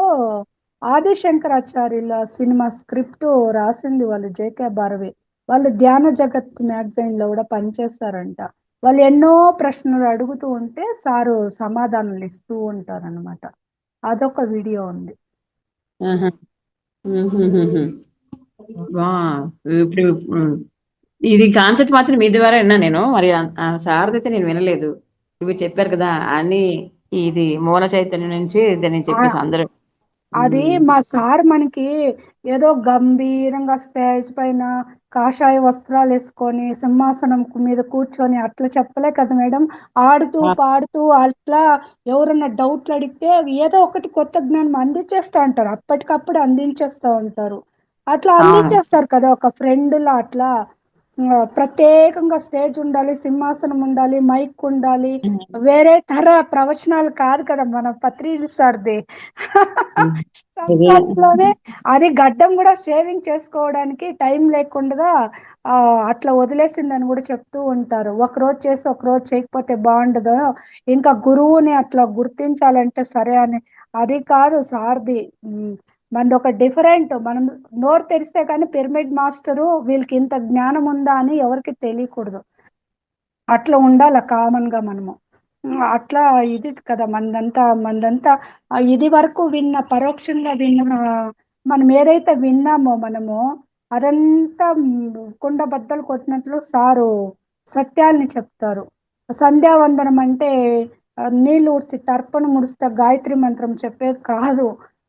ఆదిశంకరాచార్యుల సినిమా స్క్రిప్ట్ రాసింది వాళ్ళు జేకే బార్వి. వాళ్ళు ధ్యాన జగత్ మ్యాగజైన్ లో కూడా పనిచేస్తారంట. వాళ్ళు ఎన్నో ప్రశ్నలు అడుగుతూ ఉంటే సారు సమాధానాలు ఇస్తూ ఉంటారన్నమాట. అదొక వీడియో ఉంది. ఆహా. ఉహుహుహు. బా ఇప్పుడు ఇది కాన్సెప్ట్ మాత్రం మీ ద్వారా విన్నా నేను. మరి సార్ అయితే నేను వినలేదు. ఇవి చెప్పారు కదా అని, ఇది మూల చైతన్యం నుంచి ఇదని ఆ చెప్పేసి అందరూ. అది ఉమ్. మా సార్ మనకి ఏదో గంభీరంగా స్టేజ్ పైన కాషాయ వస్త్రాలు వేసుకొని సింహాసనం మీద కూర్చొని అట్లా చెప్పలే కదా మేడం. ఆడుతూ ఆ, పాడుతూ అట్లా ఎవరన్నా డౌట్లు అడిగితే ఏదో ఒకటి కొత్త జ్ఞానం అందించేస్తా ఉంటారు, అప్పటికప్పుడు అందించేస్తా ఉంటారు. అట్లా అవును. అందించేస్తారు కదా ఒక ఫ్రెండ్ లా అట్లా. ప్రత్యేకంగా స్టేజ్ ఉండాలి, సింహాసనం ఉండాలి, మైక్ ఉండాలి, వేరే తర ప్రవచనాలు కాదు కదా మన పత్రిజీ సార్ది. నిజమే. సంసారంలోనే అది గడ్డం కూడా షేవింగ్ చేసుకోవడానికి టైం లేకుండా అట్లా వదిలేసిందని కూడా చెప్తూ ఉంటారు. ఒక రోజు చేసి ఒక రోజు చేయకపోతే బాగుండదు, ఇంకా గురువుని అట్లా గుర్తించాలంటే సరే అని. అది కాదు సార్ది. మనది ఒక డిఫరెంట్. మనం నోరు తెరిస్తే కానీ పిరమిడ్ మాస్టరు వీళ్ళకి ఇంత జ్ఞానం ఉందా అని ఎవరికి తెలియకూడదు. అట్లా ఉండాల కామన్ గా మనము. అట్లా ఇది కదా మందంతా ఇది వరకు విన్న పరోక్షంగా విన్న మనం ఏదైతే విన్నామో మనము అదంతా కుండ బద్దలు కొట్టినట్లు సారు సత్యాల్ని చెప్తారు. సంధ్యావందనం అంటే నీళ్లు ఉడిసి తర్పణ ముడిస్తే గాయత్రి మంత్రం చెప్పేది కాదు.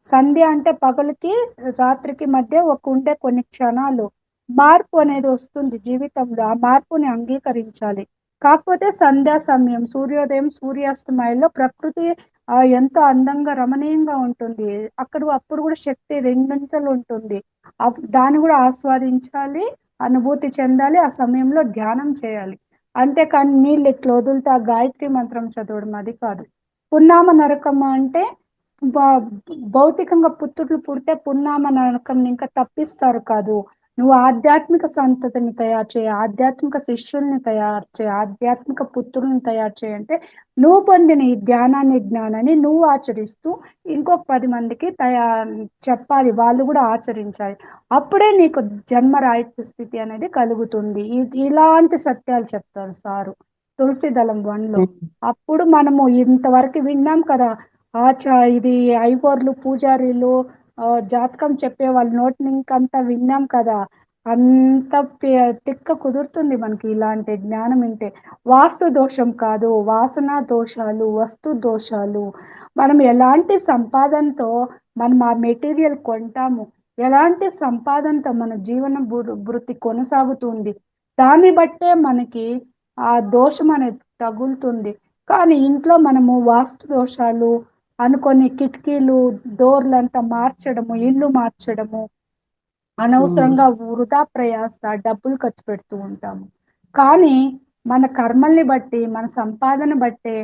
సంధ్య అంటే పగలుకి రాత్రికి మధ్య ఉండే కొన్ని క్షణాలు. మార్పు అనేది వస్తుంది జీవితంలో, ఆ మార్పుని అంగీకరించాలి. కాకపోతే సంధ్యా సమయం సూర్యోదయం సూర్యాస్తమయంలో ప్రకృతి ఎంతో అందంగా రమణీయంగా ఉంటుంది. అప్పుడు కూడా శక్తి రెండింతలు ఉంటుంది. దాన్ని కూడా ఆస్వాదించాలి, అనుభూతి చెందాలి, ఆ సమయంలో ధ్యానం చేయాలి. అంతేకాని నీళ్ళు ఇట్లా వదులుతా గాయత్రి మంత్రం చదవడం అది కాదు. పున్నామ నరకము అంటే భౌతికంగా పుత్రులు పుడితే పున్నామ నరకం ఇంకా తప్పిస్తారు కాదు. నువ్వు ఆధ్యాత్మిక సంతతిని తయారు చేయి, ఆధ్యాత్మిక శిష్యుల్ని తయారు చేయి, ఆధ్యాత్మిక పుత్రుల్ని తయారు చేయి అంటే నువ్వు పొందిన ఈ జ్ఞానాన్ని జ్ఞానాన్ని నువ్వు ఆచరిస్తూ ఇంకొక 10 మందికి చెప్పాలి, వాళ్ళు కూడా ఆచరించాలి. అప్పుడే నీకు జన్మరాహిత్య స్థితి అనేది కలుగుతుంది. ఇలాంటి సత్యాలు చెప్తారు సారు తులసిదళం 1లో. అప్పుడు మనము ఇంతవరకు విన్నాం కదా, ఇది ఐగోర్లు పూజారీలు జాతకం చెప్పే వాళ్ళ నోటి ఇంకంతా విన్నాం కదా, అంత తిక్క కుదురుతుంది మనకి ఇలాంటి జ్ఞానం వింటే. వాస్తు దోషం కాదు, వాసన దోషాలు, వస్తు దోషాలు. మనం ఎలాంటి సంపాదనతో మనం ఆ మెటీరియల్ కొంటాము, ఎలాంటి సంపాదనతో మన జీవన వృత్తి కొనసాగుతుంది, దాన్ని బట్టే మనకి ఆ దోషం అనేది తగులుతుంది. కానీ ఇంట్లో మనము వాస్తు దోషాలు అనుకొని కిటికీలు డోర్లంతా మార్చడము, ఇల్లు మార్చడము, అనవసరంగా వృధా ప్రయాస డబ్బులు ఖర్చు పెడుతూ ఉంటాము. కానీ మన కర్మల్ని బట్టి మన సంపాదన బట్టే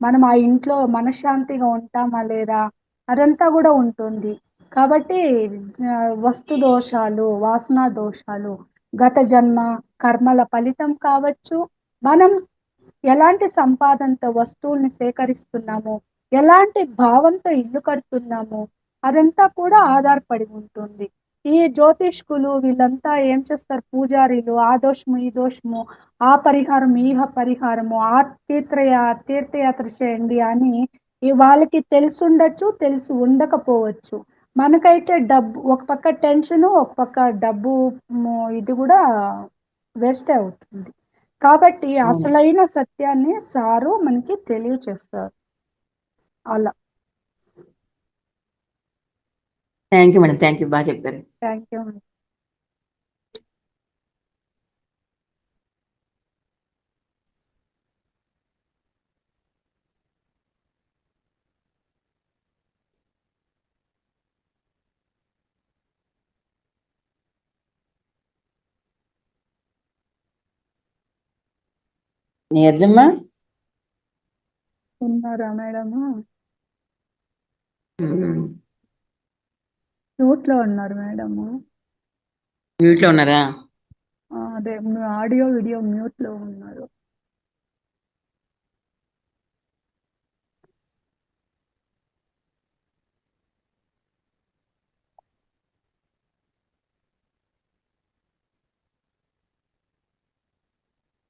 మనం ఆ ఇంట్లో మనశ్శాంతిగా ఉంటామా లేదా అదంతా కూడా ఉంటుంది. కాబట్టి వస్తు దోషాలు, వాసన దోషాలు, గత జన్మ కర్మల ఫలితం కావచ్చు, మనం ఎలాంటి సంపాదనతో వస్తువుల్ని సేకరిస్తున్నాము, ఎలాంటి భావంతో ఇల్లు కడుతున్నాము, అదంతా కూడా ఆధారపడి ఉంటుంది. ఈ జ్యోతిష్కులు వీళ్ళంతా ఏం చేస్తారు, పూజారీలు ఆ దోషము ఈ దోషము, ఆ పరిహారం ఈ పరిహారము, ఆ తీర్థయాత్ర చేయండి అని వాళ్ళకి తెలిసి ఉండొచ్చు, తెలిసి ఉండకపోవచ్చు. మనకైతే డబ్బు ఒక పక్క టెన్షన్, ఒక పక్క డబ్బు ఇది కూడా వేస్ట్ అవుతుంది. కాబట్టి అసలైన సత్యాన్ని సారు మనకి తెలియచేస్తారు. అలా. Thank you madam, thank you, బాగా చెప్పారు. Thank you. నీరజమ్మ ఉన్నారా మేడము? మ్యూట్ లో ఉన్నారు మేడము. మ్యూట్ లో ఉన్నారా? అదే ఆడియో వీడియో మ్యూట్ లో ఉన్నారు.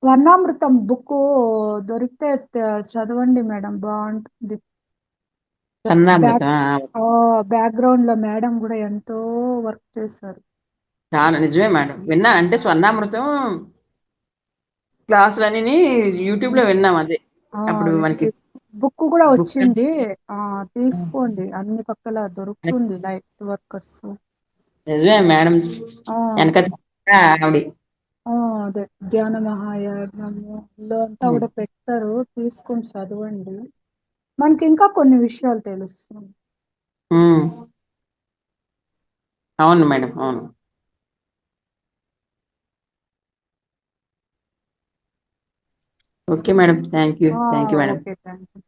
వర్ణామృతం బుక్ దొరికితే చదవండి మేడం, బాగుంటుంది. బ్యాక్గ్రౌండ్ లో మేడం కూడా ఎంతో వర్క్ చేశారు. చాలా నిజమే మేడం, విన్నా. అంటే స్వర్ణామృతం క్లాసులన్నీ యూట్యూబ్ లో విన్నాం. అదే అప్పుడు మనకి బుక్ కూడా వచ్చింది, తీసుకోండి, అన్ని పక్కల దొరుకుతుంది. Light workers. నిజమే మేడం, వెనక ఆవిడ అదే ధ్యాన మహాయజ్ఞంలో అంతా కూడా పెట్టారు, తీసుకొని చదవండి, మనకి ఇంకా కొన్ని విషయాలు తెలుస్తుంది. అవును మేడం, అవును. Okay madam, thank you, thank you madam. Okay, thank you.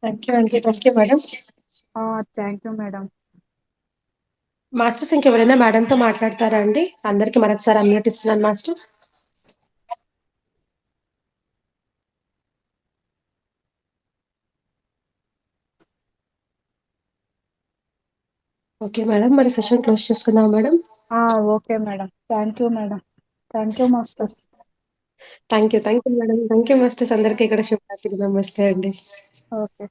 Thank you అండి, thank you madam. Thank you madam. Masters ఇంకెవరైనా మేడంతో మాట్లాడతారా అండి? అందరికి మరొకసారి అన్మ్యూట్ ఇస్తున్నాను మాస్టర్స్. ఓకే మేడం, మరి సెషన్ క్లోజ్ చేసుకుందాం madam. Okay madam, thank you madam, thank you masters. Thank you madam, thank you masters. అందరికీ ఇక్కడ శుభరాత్రి, నమస్తే అండి. ఓకే.